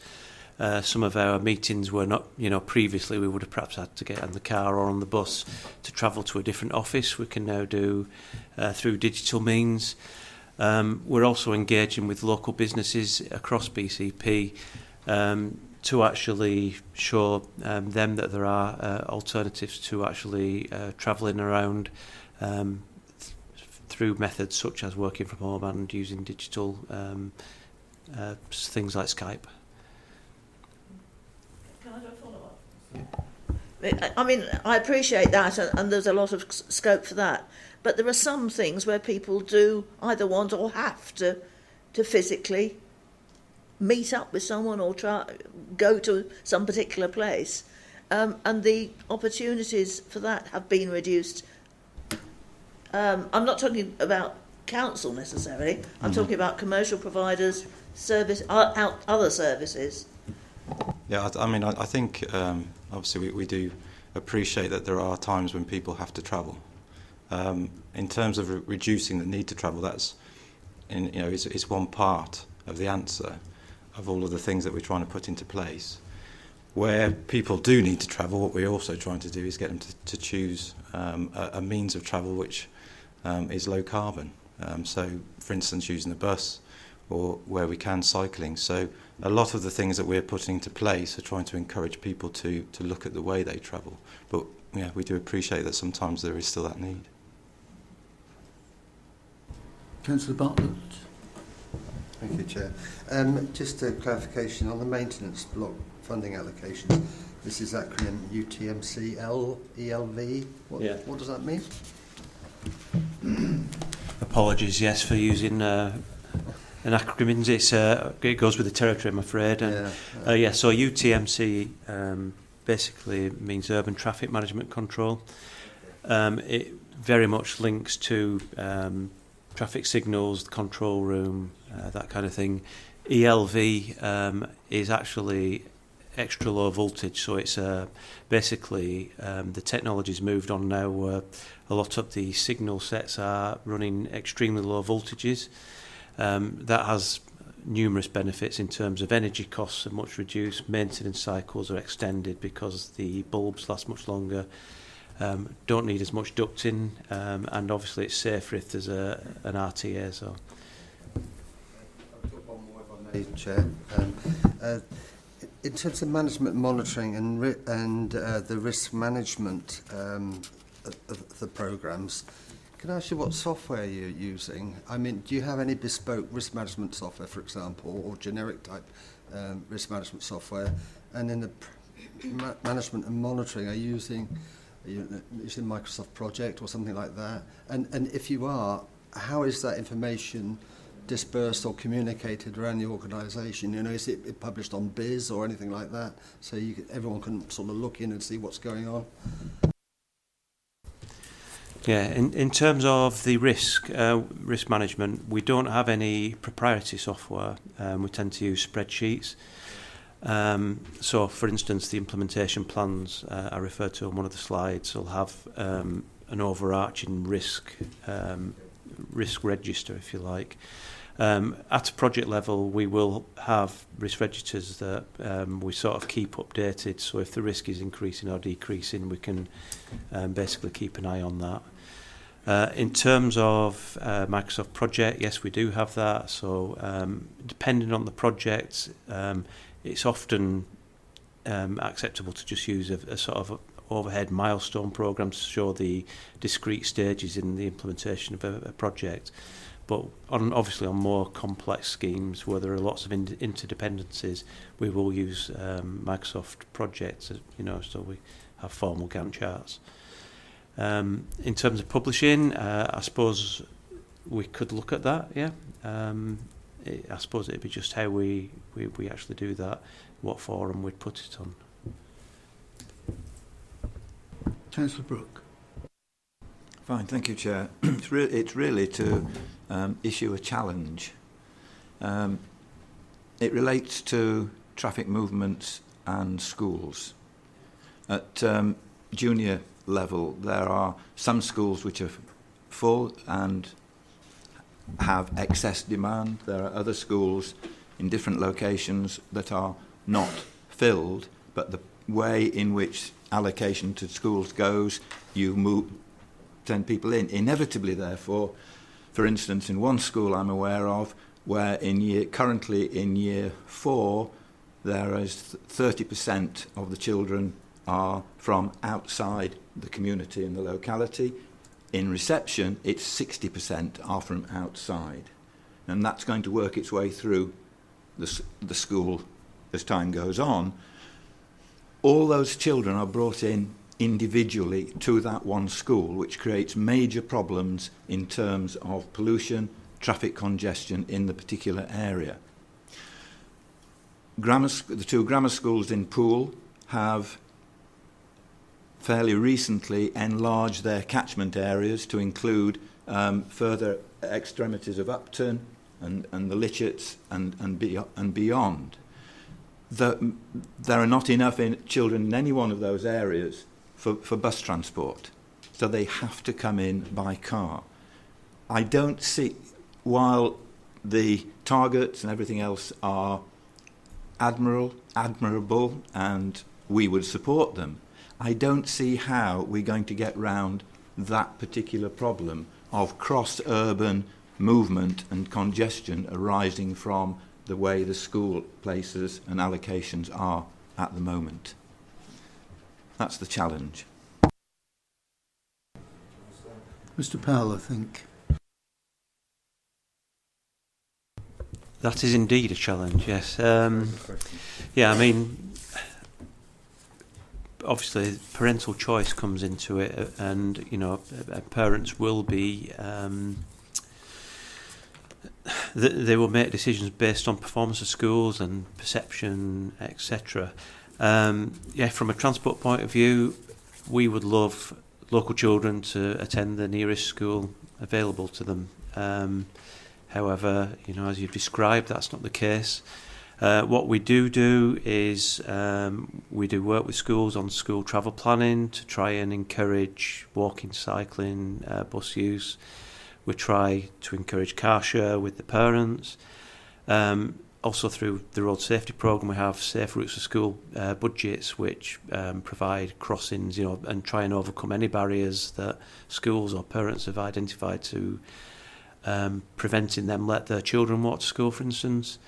H: some of our meetings were not, previously we would have perhaps had to get in the car or on the bus to travel to a different office. We can now do through digital means. We're also engaging with local businesses across BCP to actually show them that there are alternatives to actually travelling around through methods such as working from home and using digital things like Skype.
J: Can I do a follow-up? Yeah. I mean, I appreciate that, and there's a lot of scope for that. But there are some things where people do either want or have to physically meet up with someone or go to some particular place. And the opportunities for that have been reduced. I'm not talking about council necessarily. I'm talking about commercial providers, other services.
I: Yeah, I think obviously we do appreciate that there are times when people have to travel. In terms of reducing the need to travel, that's is one part of the answer of all of the things that we're trying to put into place. Where people do need to travel, what we're also trying to do is get them to choose a means of travel which is low carbon. So, for instance, using the bus, or where we can, cycling. So a lot of the things that we're putting into place are trying to encourage people to look at the way they travel. But yeah, we do appreciate that sometimes there is still that need.
A: Councillor Bartlett.
C: Thank you, Chair. Just a clarification on the maintenance block funding allocations. This is acronym UTMCL ELV. What does that mean?
H: Apologies, yes, for using an acronym. It goes with the territory, I'm afraid. And, so UTMC basically means Urban Traffic Management Control. It very much links to traffic signals, the control room, that kind of thing. ELV is actually extra low voltage, so it's basically the technology's moved on now where a lot of the signal sets are running extremely low voltages. That has numerous benefits in terms of energy costs are much reduced, maintenance cycles are extended because the bulbs last much longer, don't need as much ducting, and obviously it's safer if there's an RTA. So.
C: I've got one more if I may, Chair. In terms of management monitoring and the risk management of the programmes, can I ask you what software you're using? I mean, do you have any bespoke risk management software, for example, or generic type risk management software? And in the management and monitoring, are you using Microsoft Project or something like that? And if you are, how is that information dispersed or communicated around the organisation? Is it published on Biz or anything like that, so everyone can sort of look in and see what's going on?
H: Yeah, in terms of the risk management, we don't have any proprietary software. We tend to use spreadsheets. So, for instance, the implementation plans I referred to on one of the slides will have an overarching risk register, if you like. At a project level, we will have risk registers that we sort of keep updated. So if the risk is increasing or decreasing, we can basically keep an eye on that. In terms of Microsoft Project, yes, we do have that. So depending on the project, it's often acceptable to just use a sort of overhead milestone program to show the discrete stages in the implementation of a project. But obviously on more complex schemes where there are lots of interdependencies, we will use Microsoft Project, so we have formal Gantt charts. In terms of publishing, I suppose we could look at that, yeah. I suppose it'd be just how we actually do that, what forum we'd put it on.
A: Councillor Brooke.
E: Fine, thank you, Chair. It's really to issue a challenge. It relates to traffic movements and schools. At junior level, there are some schools which are full and have excess demand. There are other schools in different locations that are not filled, but the way in which allocation to schools goes, you send people in. Inevitably, therefore, for instance, in one school I'm aware of, where currently in year 4, there is 30% of the children are from outside the community and the locality. In reception, it's 60% are from outside. And that's going to work its way through the school as time goes on. All those children are brought in individually to that one school, which creates major problems in terms of pollution, traffic congestion in the particular area. The 2 grammar schools in Poole have fairly recently enlarged their catchment areas to include further extremities of Upton and the Litchets and beyond. There are not enough children in any one of those areas for bus transport, so they have to come in by car. I don't see, while the targets and everything else are admirable and we would support them, I don't see how we're going to get round that particular problem of cross-urban movement and congestion arising from the way the school places and allocations are at the moment. That's the challenge.
A: Mr. Powell, I think.
H: That is indeed a challenge, yes. Yeah, I mean, obviously parental choice comes into it, and you know, parents will be they will make decisions based on performance of schools and perception, etc. Yeah, from a transport point of view, we would love local children to attend the nearest school available to them. However, you know, as you've described, that's not the case. What we do is we do work with schools on school travel planning to try and encourage walking, cycling, bus use. We try to encourage car share with the parents. Also through the road safety programme, we have safe routes to school budgets which provide crossings, you know, and try and overcome any barriers that schools or parents have identified to preventing them let their children walk to school, for instance.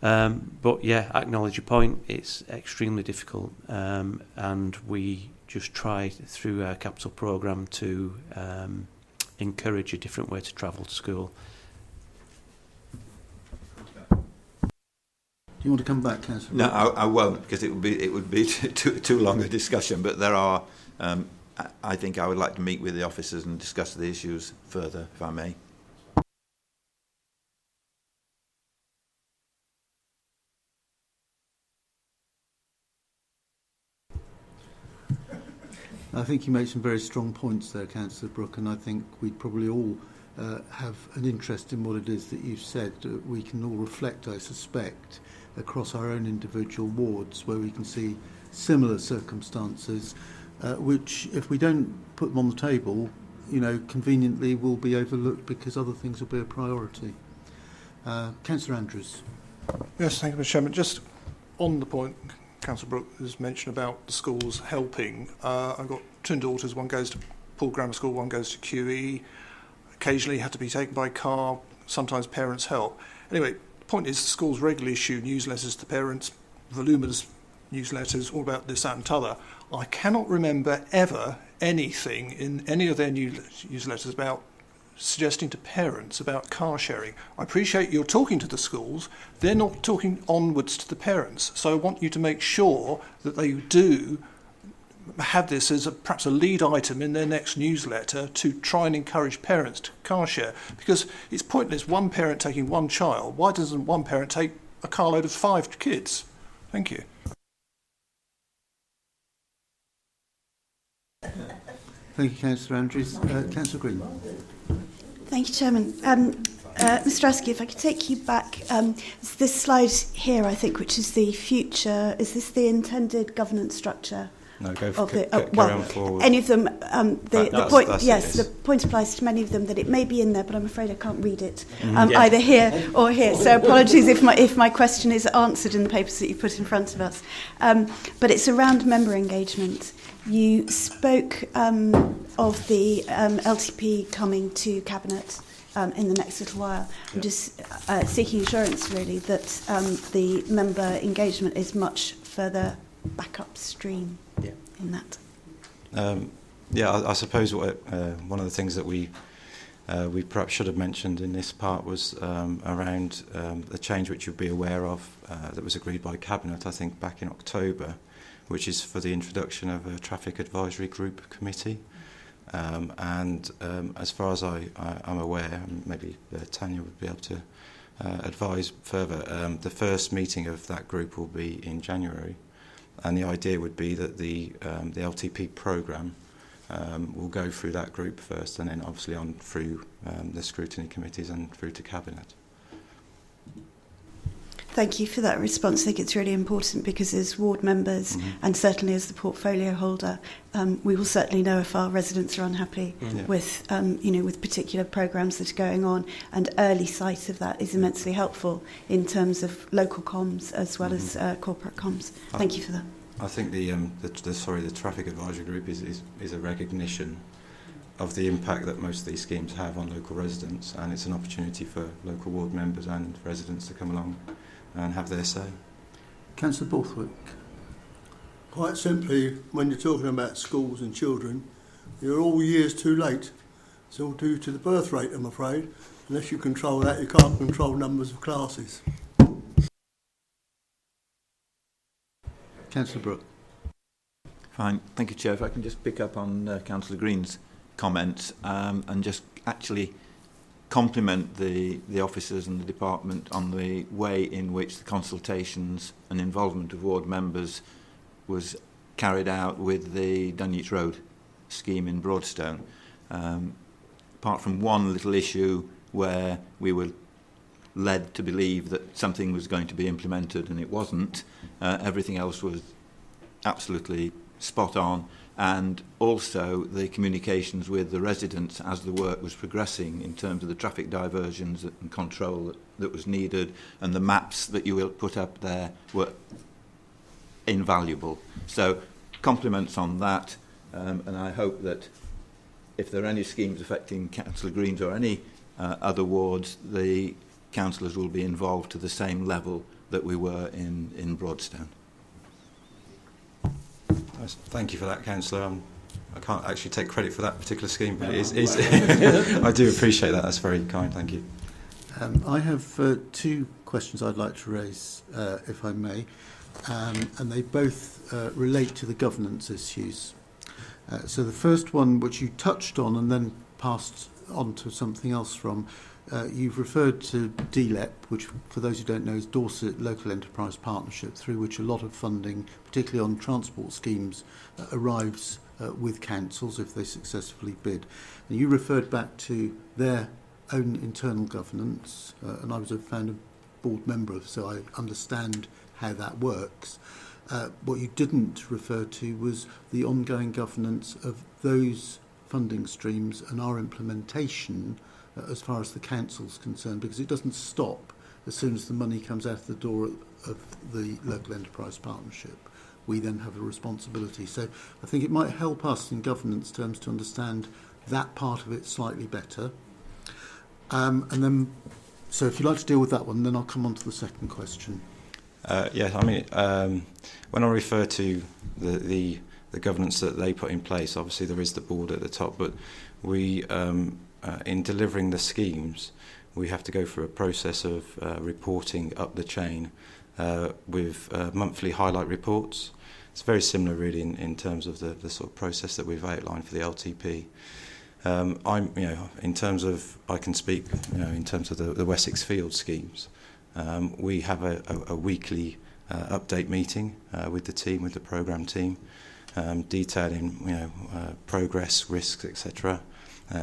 H: But yeah, acknowledge your point, it's extremely difficult, and we just try through our capital programme to encourage a different way to travel to school.
A: Do you want to come back, Councillor?
E: No, I won't, because it would be too long a discussion. But there are, I think I would like to meet with the officers and discuss the issues further, if I may.
A: I think you make some very strong points there, Councillor Brooke, and I think we'd probably all have an interest in what it is that you've said. We can all reflect, I suspect, across our own individual wards where we can see similar circumstances, which, if we don't put them on the table, you know, conveniently will be overlooked because other things will be a priority. Councillor Andrews.
K: Yes, thank you, Mr. Chairman. Just on the point Councillor Brooke has mentioned about the schools helping. I've got twin daughters, one goes to Poole Grammar School, one goes to QE. Occasionally have to be taken by car, sometimes parents help. Anyway, the point is the schools regularly issue newsletters to parents, voluminous newsletters, all about this, that and t'other. I cannot remember ever anything in any of their newsletters about suggesting to parents about car sharing. I appreciate you're talking to the schools, they're not talking onwards to the parents, so I want you to make sure that they do have this as perhaps a lead item in their next newsletter to try and encourage parents to car share, because it's pointless one parent taking one child. Why doesn't one parent take a carload of 5 kids? Thank you.
A: Thank you, Councillor Andrews. Councillor Green.
F: Thank you, Chairman. Mr. Askey, if I could take you back, this slide here, I think, which is the future, is this the intended governance structure
I: No, go
F: of the,
I: carry on forward.
F: any of them. The
I: That's
F: point applies to many of them. That it may be in there, but I'm afraid I can't read it
I: Mm-hmm.
F: either here or here. So apologies if my question is answered in the papers that you put in front of us. But it's around member engagement. You spoke of the LTP coming to Cabinet in the next little while. I'm just seeking assurance, really, that the member engagement is much further back upstream in that.
I: I suppose one of the things that we perhaps should have mentioned in this part was around the change which you'll be aware of that was agreed by Cabinet, I think, back in October, which is for the introduction of a Traffic Advisory Group Committee. As far as I'm aware, maybe Tanya would be able to advise further, the first meeting of that group will be in January, and the idea would be that the LTP programme will go through that group first, and then obviously on through the scrutiny committees and through to Cabinet.
F: Thank you for that response. I think it's really important because as ward members and certainly as the portfolio holder, we will certainly know if our residents are unhappy with, with particular programmes that are going on, and early sight of that is immensely helpful in terms of local comms as well as corporate comms. Thank you for that.
I: I think the Traffic Advisory Group is a recognition of the impact that most of these schemes have on local residents, and it's an opportunity for local ward members and residents to come along and have their say.
A: Councillor Borthwick.
L: Quite simply, when you're talking about schools and children, you're all years too late. It's all due to the birth rate, I'm afraid. Unless you control that, you can't control numbers of classes.
A: Councillor Brooke.
E: Fine, thank you, Chair. If I can just pick up on Councillor Green's comments and just actually compliment the officers and the department on the way in which the consultations and involvement of ward members was carried out with the Dunyeats Road scheme in Broadstone. Apart from one little issue where we were led to believe that something was going to be implemented and it wasn't, everything else was absolutely spot on, and also the communications with the residents as the work was progressing in terms of the traffic diversions and control that was needed, and the maps that you will put up there were invaluable. So compliments on that, and I hope that if there are any schemes affecting Councillor Green's or any other wards, the councillors will be involved to the same level that we were in Broadstone.
I: Thank you for that, Councillor. I can't actually take credit for that particular scheme, but it is I do appreciate that. That's very kind. Thank you.
A: I have two questions I'd like to raise, if I may, and they both relate to the governance issues. So the first one, which you touched on and then passed on to something else from, you've referred to DLEP, which, for those who don't know, is Dorset Local Enterprise Partnership, through which a lot of funding, particularly on transport schemes, arrives with councils if they successfully bid. And you referred back to their own internal governance, and I was a founder board member, so I understand how that works. What you didn't refer to was the ongoing governance of those funding streams and our implementation as far as the council's concerned, because it doesn't stop as soon as the money comes out of the door of the local enterprise partnership. We then have a responsibility. So I think it might help us in governance terms to understand that part of it slightly better. And then, so if you'd like to deal with that one, then I'll come on to the second question.
I: Yeah, I mean, when I refer to the governance that they put in place, obviously there is the board at the top, but we, in delivering the schemes, we have to go through a process of reporting up the chain with monthly highlight reports. It's very similar really in terms of the sort of process that we've outlined for the LTP. In terms of, I can speak, in terms of the Wessex Field schemes, we have a weekly update meeting with the team, with the programme team, detailing, progress, risks, etc.,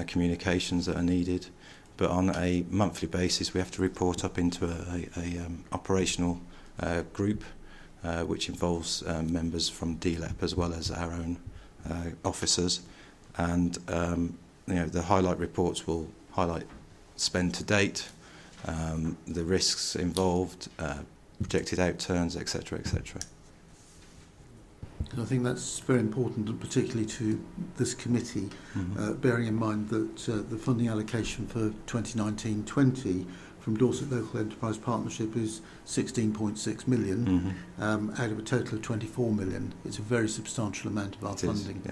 I: communications that are needed. But on a monthly basis, we have to report up into a operational group which involves members from DLEP as well as our own officers. And the highlight reports will highlight spend to date, the risks involved, projected outturns, etc., etc.
A: And I think that's very important, and particularly to this committee, bearing in mind that the funding allocation for 2019-20 from Dorset Local Enterprise Partnership is 16.6 million out of a total of 24 million. It's a very substantial amount of our funding.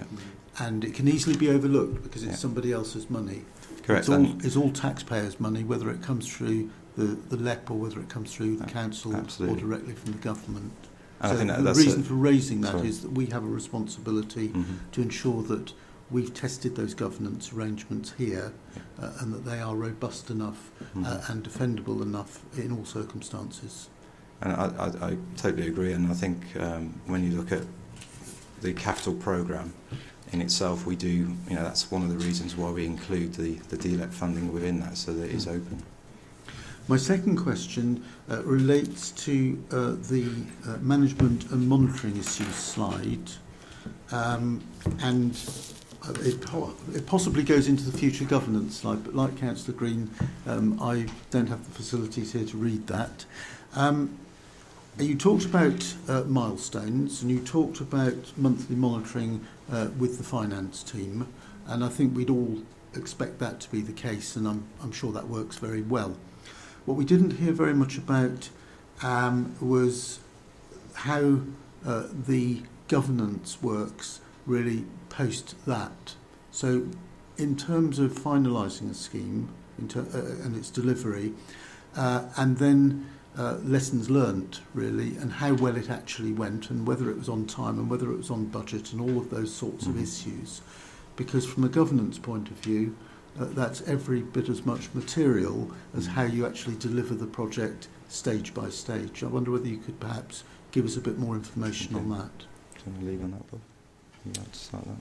A: And it can easily be overlooked because it's somebody else's money.
I: Correct.
A: It's all taxpayers' money, whether it comes through the LEP or whether it comes through the council or directly from the government.
I: And
A: so
I: I think
A: the
I: that's
A: reason for raising that
I: sorry.
A: is that we have a responsibility to ensure that we've tested those governance arrangements here and that they are robust enough and defendable enough in all circumstances.
I: And I totally agree, and I think when you look at the capital programme in itself, we do, that's one of the reasons why we include the DLEP funding within that, so that it is open.
A: My second question relates to the management and monitoring issues slide, and it possibly goes into the future governance slide, but like Councillor Green, I don't have the facilities here to read that. You talked about milestones, and you talked about monthly monitoring with the finance team, and I think we'd all expect that to be the case, and I'm sure that works very well. What we didn't hear very much about was how the governance works really post that. So in terms of finalising a scheme and its delivery, and then lessons learnt really, and how well it actually went, and whether it was on time and whether it was on budget, and all of those sorts of issues. Because from a governance point of view, that's every bit as much material as how you actually deliver the project stage by stage. I wonder whether you could perhaps give us a bit more information on that.
I: Do you want to leave on that, Bob? You'd like to start that?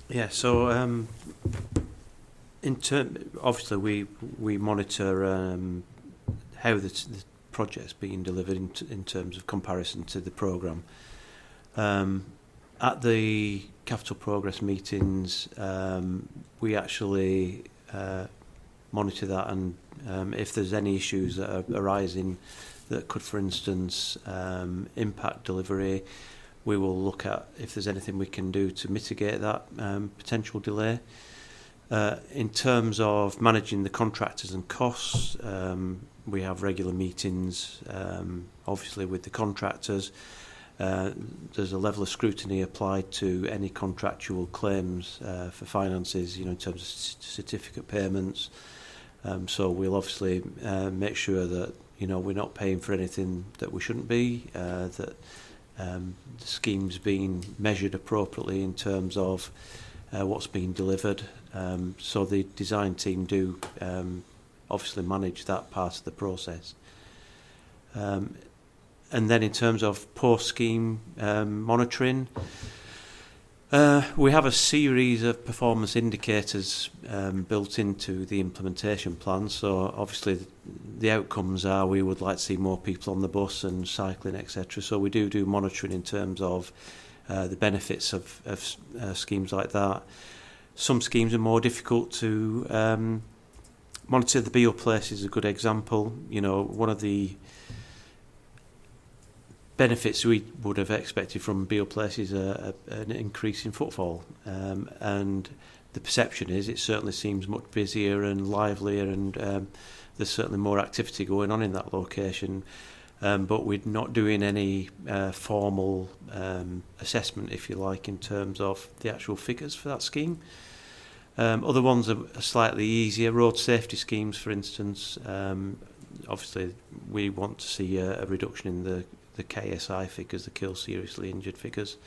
H: Yeah, so obviously we monitor how the project's being delivered in terms of comparison to the programme. At the capital progress meetings, we actually monitor that, and if there's any issues that are arising that could, for instance, impact delivery, we will look at if there's anything we can do to mitigate that potential delay. In terms of managing the contractors and costs, we have regular meetings, obviously with the contractors. There's a level of scrutiny applied to any contractual claims for finances, in terms of certificate payments. So we'll obviously make sure that we're not paying for anything that we shouldn't be, that the scheme's being measured appropriately in terms of what's being delivered. So the design team do obviously manage that part of the process. And then in terms of post-scheme monitoring, we have a series of performance indicators built into the implementation plan. So obviously the outcomes are we would like to see more people on the bus and cycling, etc. So we do monitoring in terms of the benefits of schemes like that. Some schemes are more difficult to monitor. The BO Place is a good example. One of the benefits we would have expected from BO Place is an increase in footfall, and the perception is it certainly seems much busier and livelier, and there's certainly more activity going on in that location, but we're not doing any formal assessment, if you like, in terms of the actual figures for that scheme. Other ones are slightly easier. Road safety schemes, for instance, obviously we want to see a reduction in the KSI figures, the kill seriously injured figures.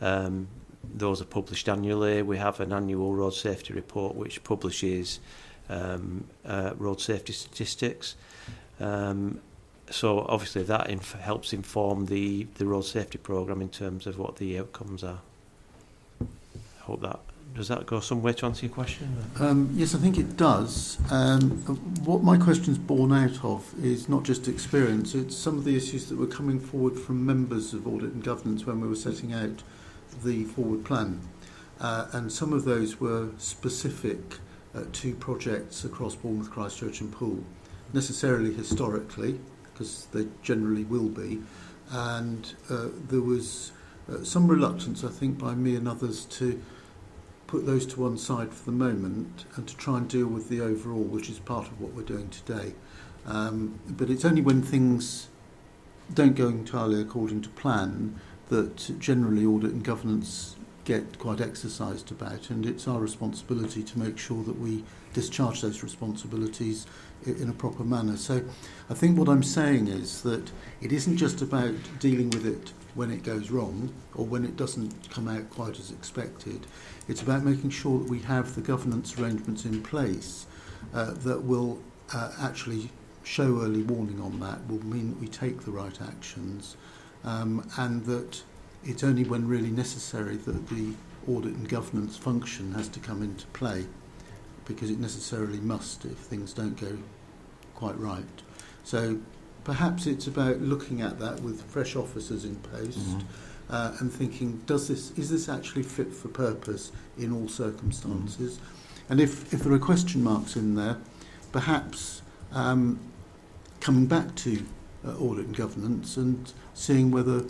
H: Those are published annually. We have an annual road safety report which publishes road safety statistics. So obviously that helps inform the road safety programme in terms of what the outcomes are. I hope that Does that go some way to answer your question?
A: Yes, I think it does. What my question's born out of is not just experience, it's some of the issues that were coming forward from members of Audit and Governance when we were setting out the forward plan. And some of those were specific to projects across Bournemouth, Christchurch and Poole, necessarily historically, because they generally will be. And there was some reluctance, I think, by me and others to put those to one side for the moment and to try and deal with the overall, which is part of what we're doing today. But it's only when things don't go entirely according to plan that generally Audit and Governance get quite exercised about, and it's our responsibility to make sure that we discharge those responsibilities in a proper manner. So I think what I'm saying is that it isn't just about dealing with it when it goes wrong or when it doesn't come out quite as expected. It's about making sure that we have the governance arrangements in place that will actually show early warning on that, will mean that we take the right actions, and that it's only when really necessary that the audit and governance function has to come into play, because it necessarily must if things don't go quite right. So perhaps it's about looking at that with fresh officers in post and thinking, is this actually fit for purpose in all circumstances? And if there are question marks in there, perhaps coming back to audit and governance and seeing whether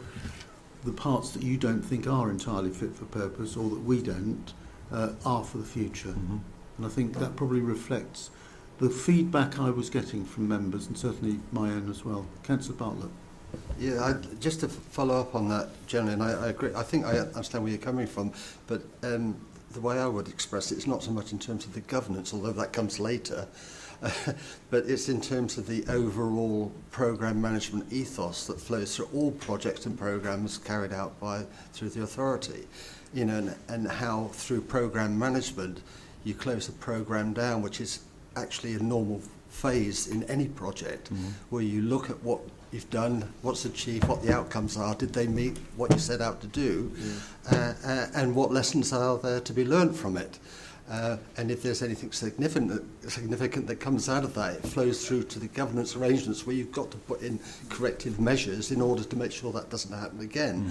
A: the parts that you don't think are entirely fit for purpose or that we don't are for the future. And I think that probably reflects the feedback I was getting from members, and certainly my own as well. Councillor Bartlett.
C: Yeah, just to follow up on that, generally, and I agree, I think I understand where you're coming from, but the way I would express it is not so much in terms of the governance, although that comes later, but it's in terms of the overall programme management ethos that flows through all projects and programmes carried out through the authority, you know, and how through programme management you close a programme down, which is actually a normal phase in any project, where you look at what you've done, what's achieved, what the outcomes are, did they meet what you set out to do, and what lessons are there to be learned from it. And if there's anything significant that comes out of that, it flows through to the governance arrangements where you've got to put in corrective measures in order to make sure that doesn't happen again.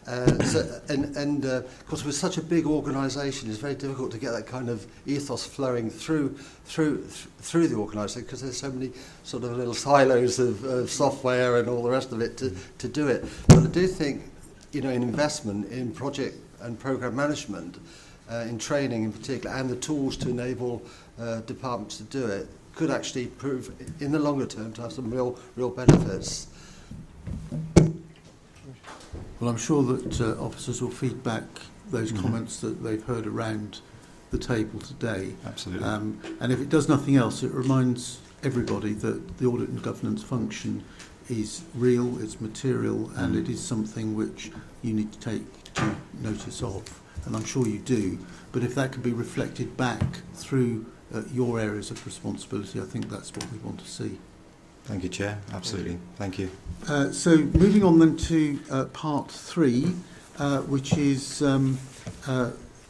C: Of course, with such a big organisation, it's very difficult to get that kind of ethos flowing through the organisation, because there's so many sort of little silos of software and all the rest of it to do it. But I do think, you know, in investment in project and programme management, in training in particular, and the tools to enable departments to do it, could actually prove in the longer term to have some real benefits.
A: Well, I'm sure that officers will feed back those comments that they've heard around the table today.
I: Absolutely.
A: And if it does nothing else, it reminds everybody that the audit and governance function is real, it's material, and it is something which you need to take notice of. And I'm sure you do, but if that can be reflected back through your areas of responsibility, I think that's what we want to see.
I: Thank you, Chair. Absolutely. Thank you.
A: So moving on then to part 3, which is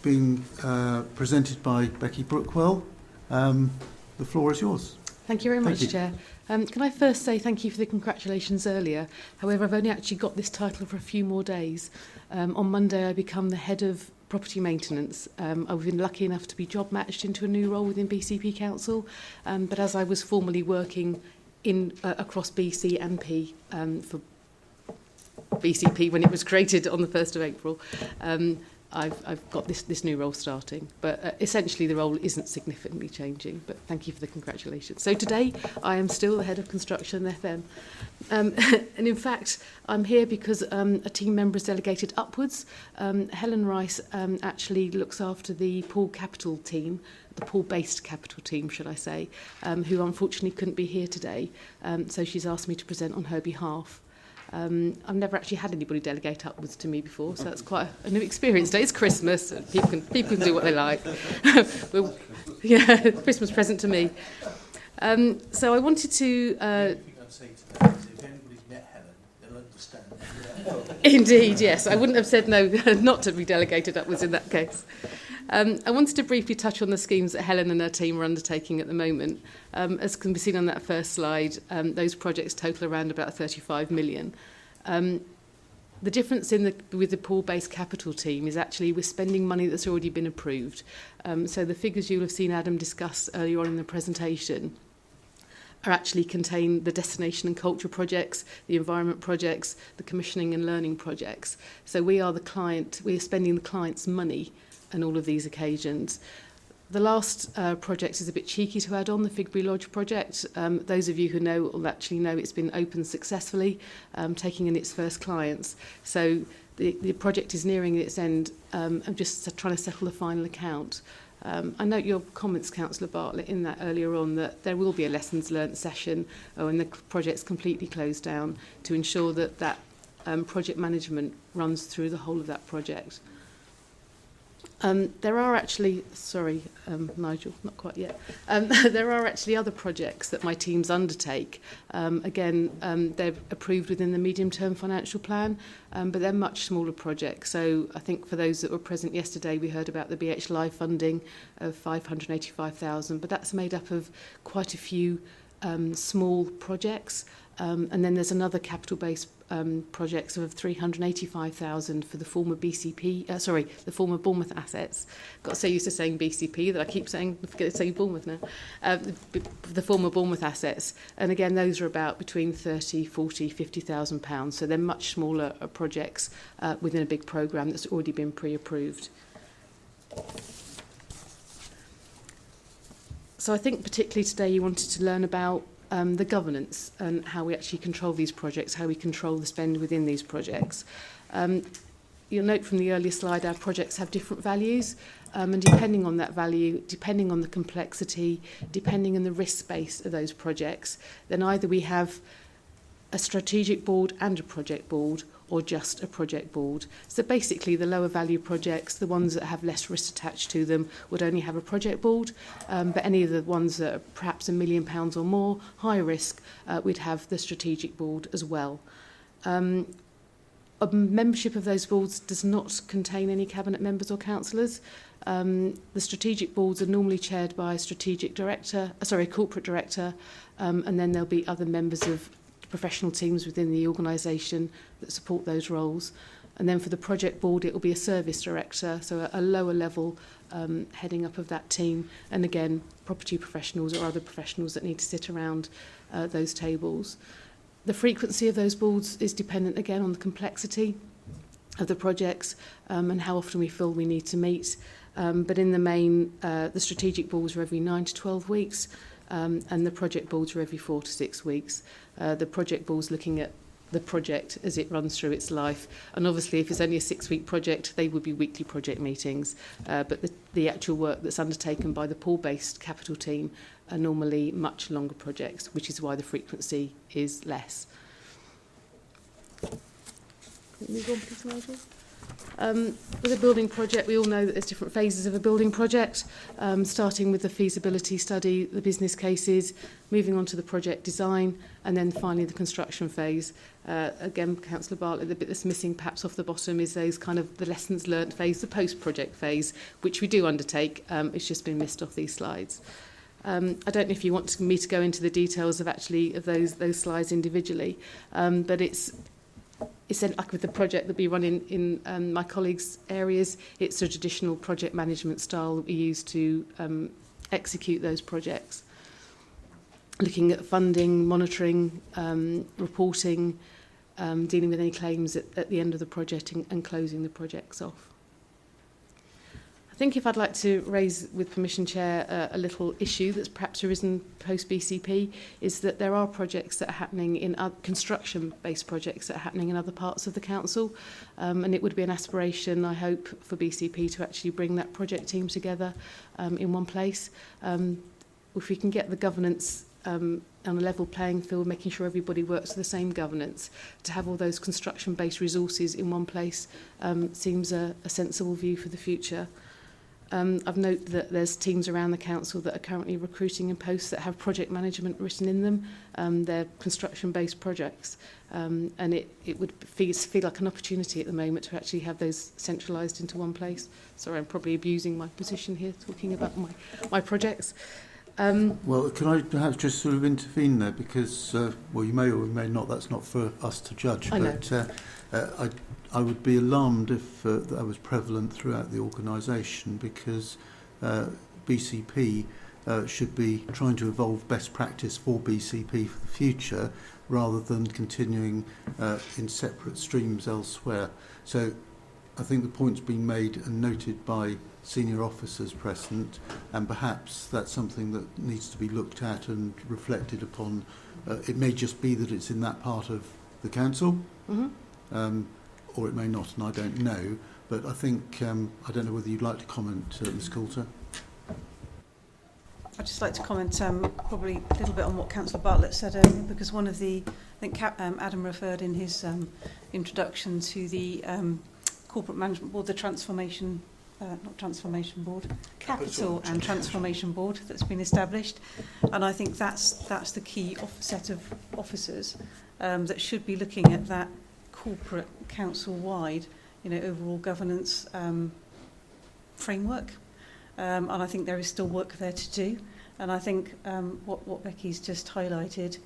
A: being presented by Becky Brookwell. The floor is yours.
M: Thank you very much, Chair. Can I first say thank you for the congratulations earlier. However, I've only actually got this title for a few more days. On Monday, I become the head of property maintenance. I've been lucky enough to be job matched into a new role within BCP Council, but as I was formerly working in across BC and P for BCP when it was created on the 1st of April, I've got this new role starting, but essentially the role isn't significantly changing, but thank you for the congratulations. So today I am still the head of construction FM, and in fact I'm here because a team member is delegated upwards. Helen Rice actually looks after the Poole Capital team, the Poole-based capital team, should I say, who unfortunately couldn't be here today, so she's asked me to present on her behalf. I've never actually had anybody delegate upwards to me before, so that's quite a new experience. It's Christmas, and people can do what they like. Yeah, Christmas present to me. So I wanted to.
B: I'd say to them is if anybody's met Helen, they'll understand.
M: Indeed, yes. I wouldn't have said no, not to be delegated upwards in that case. I wanted to briefly touch on the schemes that Helen and her team are undertaking at the moment. As can be seen on that first slide, those projects total around about 35 million. The difference with the pool-based capital team is actually we're spending money that's already been approved. So the figures you'll have seen Adam discuss earlier on in the presentation are actually contain the destination and culture projects, the environment projects, the commissioning and learning projects. So we are the client, we are spending the client's money on all of these occasions. The last project is a bit cheeky to add on, the Figbury Lodge project. Those of you who know will actually know it's been opened successfully, taking in its first clients. So the project is nearing its end. I'm just trying to settle the final account. I note your comments, Councillor Bartlett, in that earlier on that there will be a lessons learnt session when the project's completely closed down to ensure that project management runs through the whole of that project. There are actually, Nigel, not quite yet. There are actually other projects that my teams undertake. Again, they're approved within the medium-term financial plan, but they're much smaller projects. So I think for those that were present yesterday, we heard about the BH Live funding of 585,000, but that's made up of quite a few small projects. And then there's another capital-based projects of 385,000 for the former the former Bournemouth assets. Got so used to saying BCP that I keep saying, I forget to say Bournemouth now. The former Bournemouth assets, and again those are about between 30, 40, 50,000 pounds. So they're much smaller projects within a big programme that's already been pre-approved. So I think particularly today you wanted to learn about the governance and how we actually control these projects, how we control the spend within these projects. You'll note from the earlier slide our projects have different values, and depending on that value, depending on the complexity, depending on the risk space of those projects, then either we have a strategic board and a project board, or just a project board. So basically the lower value projects, the ones that have less risk attached to them, would only have a project board, but any of the ones that are perhaps £1 million or more, high risk, we'd have the strategic board as well. A membership of those boards does not contain any cabinet members or councillors. The strategic boards are normally chaired by a strategic director, a corporate director, and then there'll be other members of professional teams within the organisation that support those roles. And then for the project board, it will be a service director, so a lower level heading up of that team. And again, property professionals or other professionals that need to sit around those tables. The frequency of those boards is dependent again on the complexity of the projects and how often we feel we need to meet. But in the main, the strategic boards are every 9 to 12 weeks. And the project boards are every 4 to 6 weeks. The project board's looking at the project as it runs through its life. And obviously, if it's only a 6-week project, they would be weekly project meetings. But the actual work that's undertaken by the pool-based capital team are normally much longer projects, which is why the frequency is less. Move on, please, Nigel. With a building project, we all know that there's different phases of a building project, starting with the feasibility study, the business cases, moving on to the project design, and then finally the construction phase. Again, Councillor Bartlett, the bit that's missing perhaps off the bottom is those kind of the lessons learnt phase, the post-project phase, which we do undertake. It's just been missed off these slides. I don't know if you want me to go into the details of those slides individually, but it's like with the project that we run in my colleagues' areas, it's a traditional project management style that we use to execute those projects. Looking at funding, monitoring, reporting, dealing with any claims at the end of the project and closing the projects off. I think if I'd like to raise, with permission, Chair, a little issue that's perhaps arisen post-BCP is that there are projects that are happening in construction-based projects that are happening in other parts of the council, and it would be an aspiration, I hope, for BCP to actually bring that project team together in one place. If we can get the governance on a level playing field, making sure everybody works to the same governance, to have all those construction-based resources in one place seems a sensible view for the future. I've noted that there's teams around the council that are currently recruiting in posts that have project management written in them. They're construction-based projects, and it would feel like an opportunity at the moment to actually have those centralised into one place. Sorry, I'm probably abusing my position here, talking about my projects.
A: Well, can I perhaps just sort of intervene there, because, well, you may or may not, that's not for us to judge, but I would be alarmed if that was prevalent throughout the organisation, because BCP should be trying to evolve best practice for BCP for the future, rather than continuing in separate streams elsewhere. So I think the point's been made and noted by senior officers present, and perhaps that's something that needs to be looked at and reflected upon. It may just be that it's in that part of the council, or it may not, and I don't know. But I think, I don't know whether you'd like to comment, Ms Coulter.
N: I'd just like to comment probably a little bit on what Councillor Bartlett said earlier, because one of the, I think Adam referred in his introduction to the Corporate Management Board, the Transformation, not Transformation Board, Capital and Transformation Board that's been established. And I think that's the key set of officers that should be looking at that corporate council-wide, overall governance framework. And I think there is still work there to do. And I think what Becky's just highlighted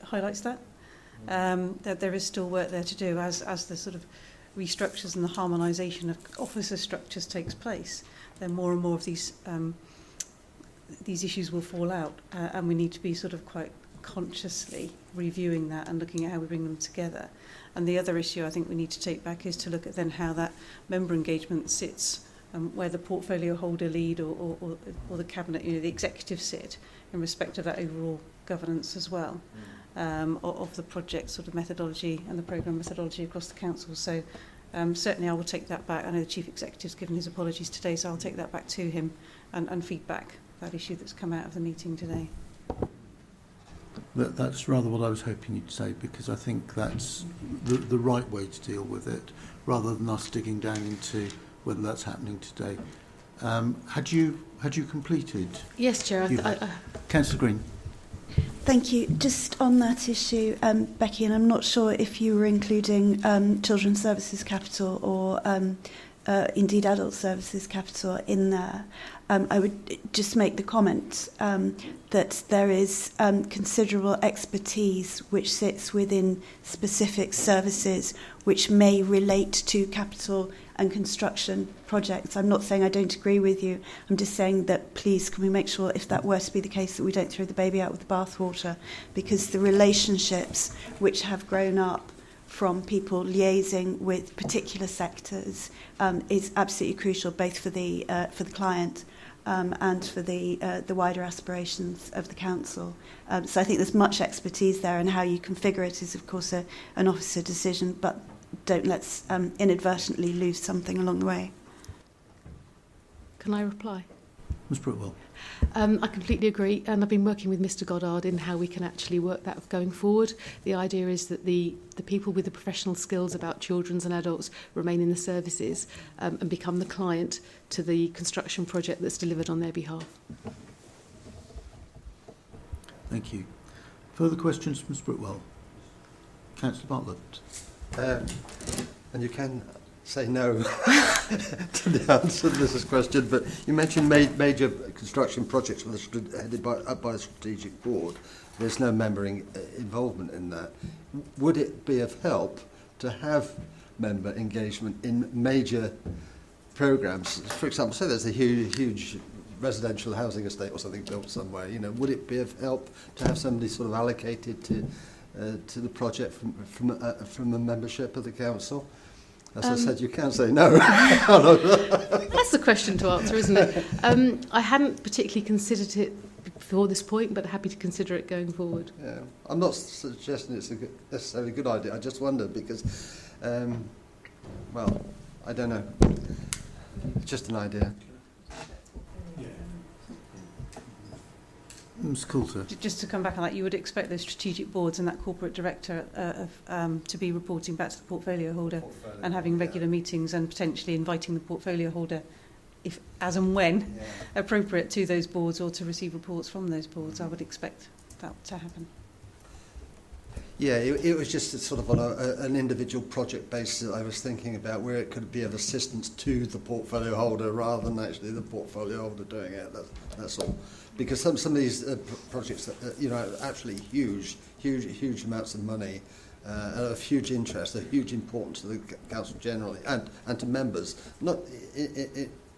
N: highlights that. That there is still work there to do as the sort of restructures and the harmonisation of officer structures takes place. Then more and more of these issues will fall out, and we need to be sort of quite consciously reviewing that and looking at how we bring them together. And the other issue I think we need to take back is to look at then how that member engagement sits, where the portfolio holder lead or the cabinet, the executive sit in respect of that overall governance as well, of the project sort of methodology and the programme methodology across the council. So certainly I will take that back. I know the Chief Executive's given his apologies today, so I'll take that back to him and feedback that issue that's come out of the meeting today.
A: That's rather what I was hoping you'd say, because I think that's the right way to deal with it, rather than us digging down into whether that's happening today. Had you completed?
M: Yes, Chair.
A: Councillor Green.
F: Thank you. Just on that issue, Becky, and I'm not sure if you were including Children's Services Capital or indeed Adult Services Capital in there. I would just make the comment that there is considerable expertise which sits within specific services which may relate to capital and construction projects. I'm not saying I don't agree with you. I'm just saying that please can we make sure, if that were to be the case, that we don't throw the baby out with the bathwater, because the relationships which have grown up from people liaising with particular sectors is absolutely crucial, both for the client and for the wider aspirations of the council. So I think there's much expertise there, and how you configure it is, of course, an officer decision, but don't let's inadvertently lose something along the way.
M: Can I reply?
A: Ms Brookwell.
M: I completely agree, and I've been working with Mr Goddard in how we can actually work that going forward. The idea is that the people with the professional skills about children's and adults remain in the services and become the client to the construction project that's delivered on their behalf.
A: Thank you. Further questions, Ms Brookwell? Councillor Bartlett.
C: And you can say no to the answer to this question, but you mentioned major construction projects headed by a strategic board. There's no member involvement in that. Would it be of help to have member engagement in major programmes? For example, say there's a huge residential housing estate or something built somewhere. Would it be of help to have somebody sort of allocated to the project from a membership of the council? As I said, you can't say no.
M: That's the question to answer, isn't it? I hadn't particularly considered it before this point, but happy to consider it going forward.
C: Yeah, I'm not suggesting it's necessarily a good idea. I just wonder because, well, I don't know. It's just an idea.
A: Ms Coulter.
N: Just to come back on that, you would expect those strategic boards and that corporate director to be reporting back to the portfolio holder and having regular meetings and potentially inviting the portfolio holder if as and when appropriate to those boards or to receive reports from those boards. I would expect that to happen.
C: Yeah, it was just sort of on an individual project basis that I was thinking about where it could be of assistance to the portfolio holder rather than actually the portfolio holder doing it. That's all. Because some of these projects, are actually huge amounts of money, of huge interest, of huge importance to the council generally and to members. Not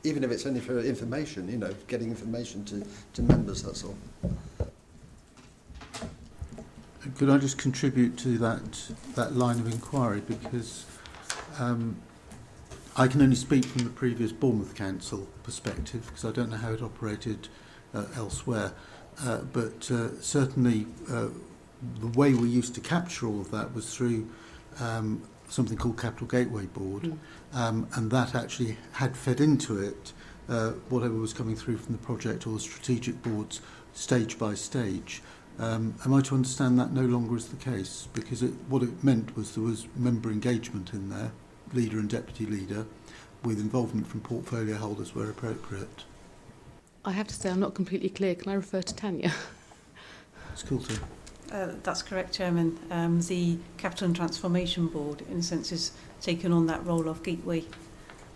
C: even if it's only for information, getting information to members. That's all.
A: Could I just contribute to that line of inquiry, because I can only speak from the previous Bournemouth Council perspective, because I don't know how it operated elsewhere, but certainly the way we used to capture all of that was through something called Capital Gateway Board, and that actually had fed into it whatever was coming through from the project or the strategic boards stage by stage. Am I to understand that no longer is the case? Because what it meant was there was member engagement in there, leader and deputy leader, with involvement from portfolio holders where appropriate.
M: I have to say I'm not completely clear. Can I refer to Tanya?
A: It's cool too.
N: That's correct, Chairman. The Capital and Transformation Board, in a sense, has taken on that role of gateway,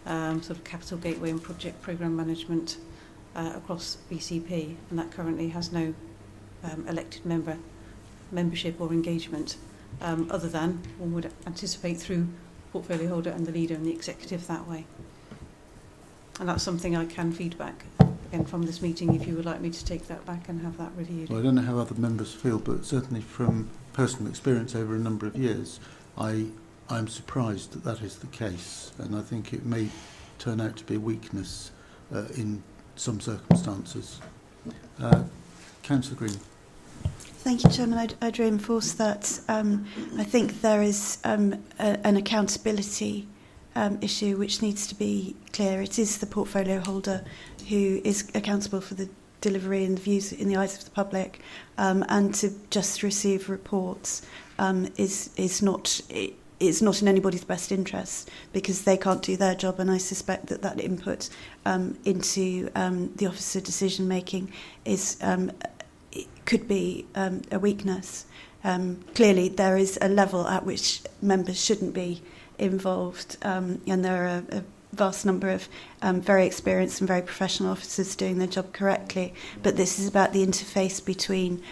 N: sort of capital gateway and project programme management across BCP, and that currently has no elected membership or engagement, other than one would anticipate through portfolio holder and the leader and the executive that way. And that's something I can feedback again from this meeting if you would like me to take that back and have that reviewed.
A: Well, I don't know how other members feel, but certainly from personal experience over a number of years, I'm surprised that is the case, and I think it may turn out to be a weakness in some circumstances. Councillor Green.
F: Thank you, Chairman. I'd reinforce that. I think there is an accountability issue which needs to be clear. It is the portfolio holder who is accountable for the delivery and the views in the eyes of the public, and to just receive reports is not in anybody's best interest, because they can't do their job, and I suspect that input into the officer decision making is it could be a weakness. Clearly there is a level at which members shouldn't be involved, and there are a vast number of very experienced and very professional officers doing their job correctly, but this is about the interface between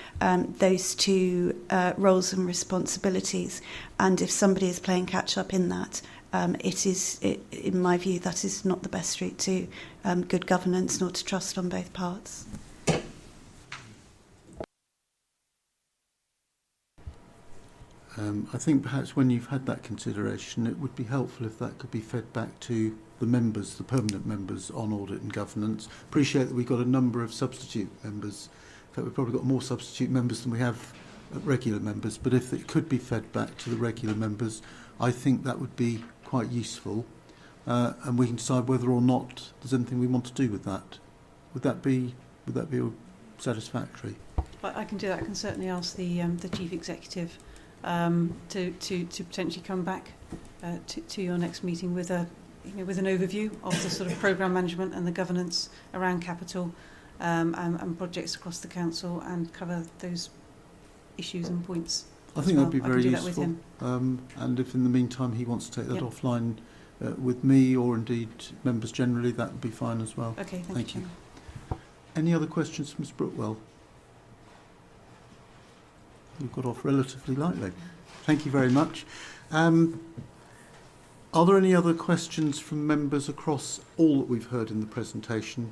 F: those two roles and responsibilities, and if somebody is playing catch up in that, in my view, that is not the best route to good governance nor to trust on both parts.
A: I think perhaps when you've had that consideration, it would be helpful if that could be fed back to the members, the permanent members on audit and governance. Appreciate that we've got a number of substitute members. In fact, we've probably got more substitute members than we have regular members, but if it could be fed back to the regular members, I think that would be quite useful, and we can decide whether or not there's anything we want to do with that. Would that be satisfactory?
N: I can do that. I can certainly ask the Chief Executive to potentially come back to your next meeting with with an overview of the sort of programme management and the governance around capital and projects across the council, and cover those issues and points.
A: I think that'd be very
N: useful.
A: useful. And if in the meantime he wants to take that offline with me, or indeed members generally, that would be fine as well.
N: Okay, thank you.
A: Any other questions from Ms Brookwell? We've got off relatively lightly. Thank you very much. Are there any other questions from members across all that we've heard in the presentation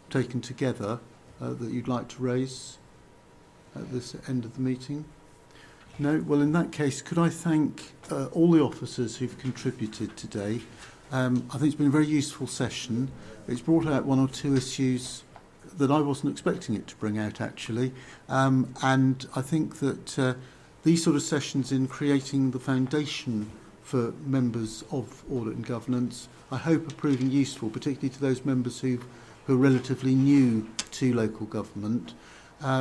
A: taken together that you'd like to raise at this end of the meeting? No? Well, in that case, could I thank all the officers who've contributed today. I think it's been a very useful session. It's brought out one or two issues that I wasn't expecting it to bring out, actually. And I think that these sort of sessions in creating the foundation for members of audit and governance, I hope are proving useful, particularly to those members who are relatively new to local government.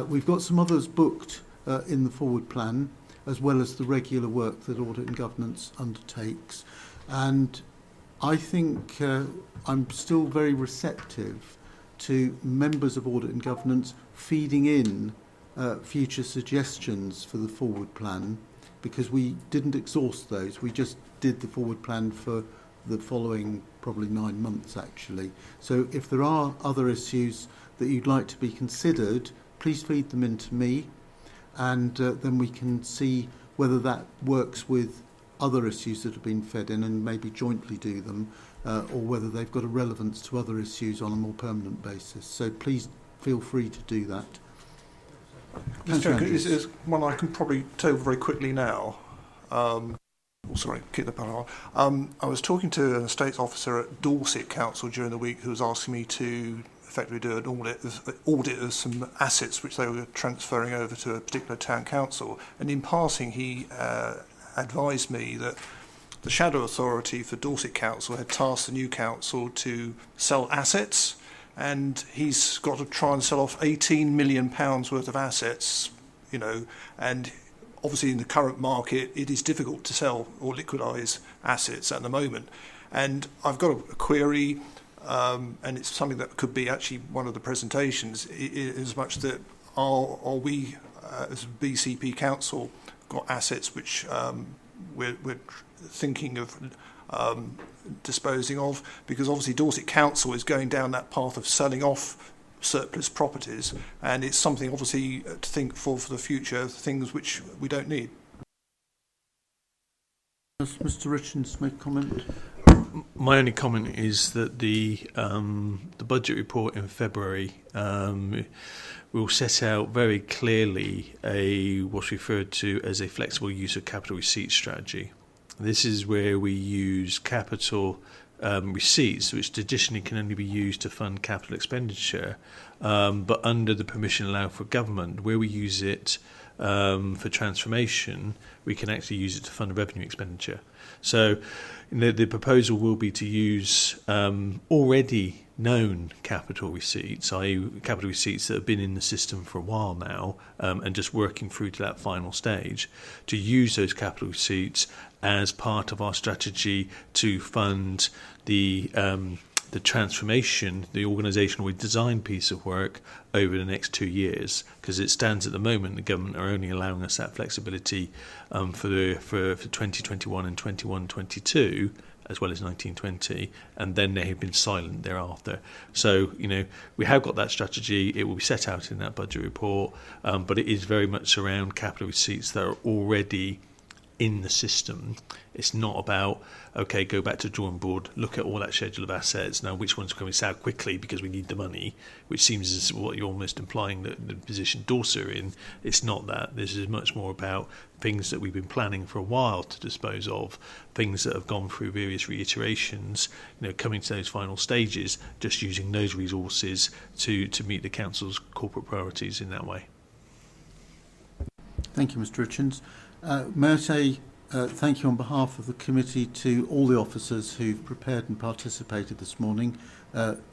A: We've got some others booked in the forward plan, as well as the regular work that audit and governance undertakes. And I think I'm still very receptive to members of Audit and Governance feeding in future suggestions for the forward plan, because we didn't exhaust those. We just did the forward plan for the following probably 9 months actually. So if there are other issues that you'd like to be considered, please feed them into me, and then we can see whether that works with other issues that have been fed in and maybe jointly do them, or whether they've got a relevance to other issues on a more permanent basis. So please feel free to do that.
K: Mr. Chair, is one I can probably tell very quickly now. Kick the pan on. I was talking to an estates officer at Dorset Council during the week who was asking me to effectively do an audit of some assets which they were transferring over to a particular town council. And in passing, he advised me that the Shadow Authority for Dorset Council had tasked the new council to sell assets, and he's got to try and sell off £18 million worth of assets, you know, and obviously in the current market it is difficult to sell or liquidise assets at the moment. And I've got a query, and it's something that could be actually one of the presentations, as much that are we as BCP Council got assets which we're thinking of disposing of, because obviously Dorset Council is going down that path of selling off surplus properties, and it's something obviously to think for the future, things which we don't need.
A: Does Mr. Richards make a comment?
D: My only comment is that the budget report in February will set out very clearly what's referred to as a flexible use of capital receipt strategy. This is where we use capital receipts, which traditionally can only be used to fund capital expenditure, but under the permission allowed for government, where we use it for transformation, we can actually use it to fund revenue expenditure. So the proposal will be to use already known capital receipts, i.e. capital receipts that have been in the system for a while now, and just working through to that final stage, to use those capital receipts as part of our strategy to fund the transformation, the organisational design piece of work over the next 2 years. Because it stands at the moment, the government are only allowing us that flexibility for 2021 and 21-22, as well as 19-20, and then they have been silent thereafter. So, you know, we have got that strategy. It will be set out in that budget report, but it is very much around capital receipts that are already in the system. It's not about, okay, go back to the drawing board, look at all that schedule of assets, now which ones can we sell quickly because we need the money, which seems as what you're almost implying that the position Dorset are in. It's not that. This is much more about things that we've been planning for a while to dispose of, things that have gone through various reiterations, you know, coming to those final stages, just using those resources to meet the council's corporate priorities in that way.
A: Thank you, Mr. Richards. May I say thank you on behalf of the committee to all the officers who've prepared and participated this morning.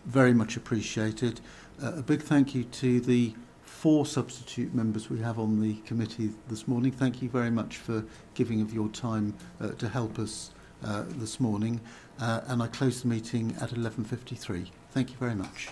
A: Very much appreciated. A big thank you to the 4 substitute members we have on the committee this morning. Thank you very much for giving of your time to help us this morning. And I close the meeting at 11:53. Thank you very much.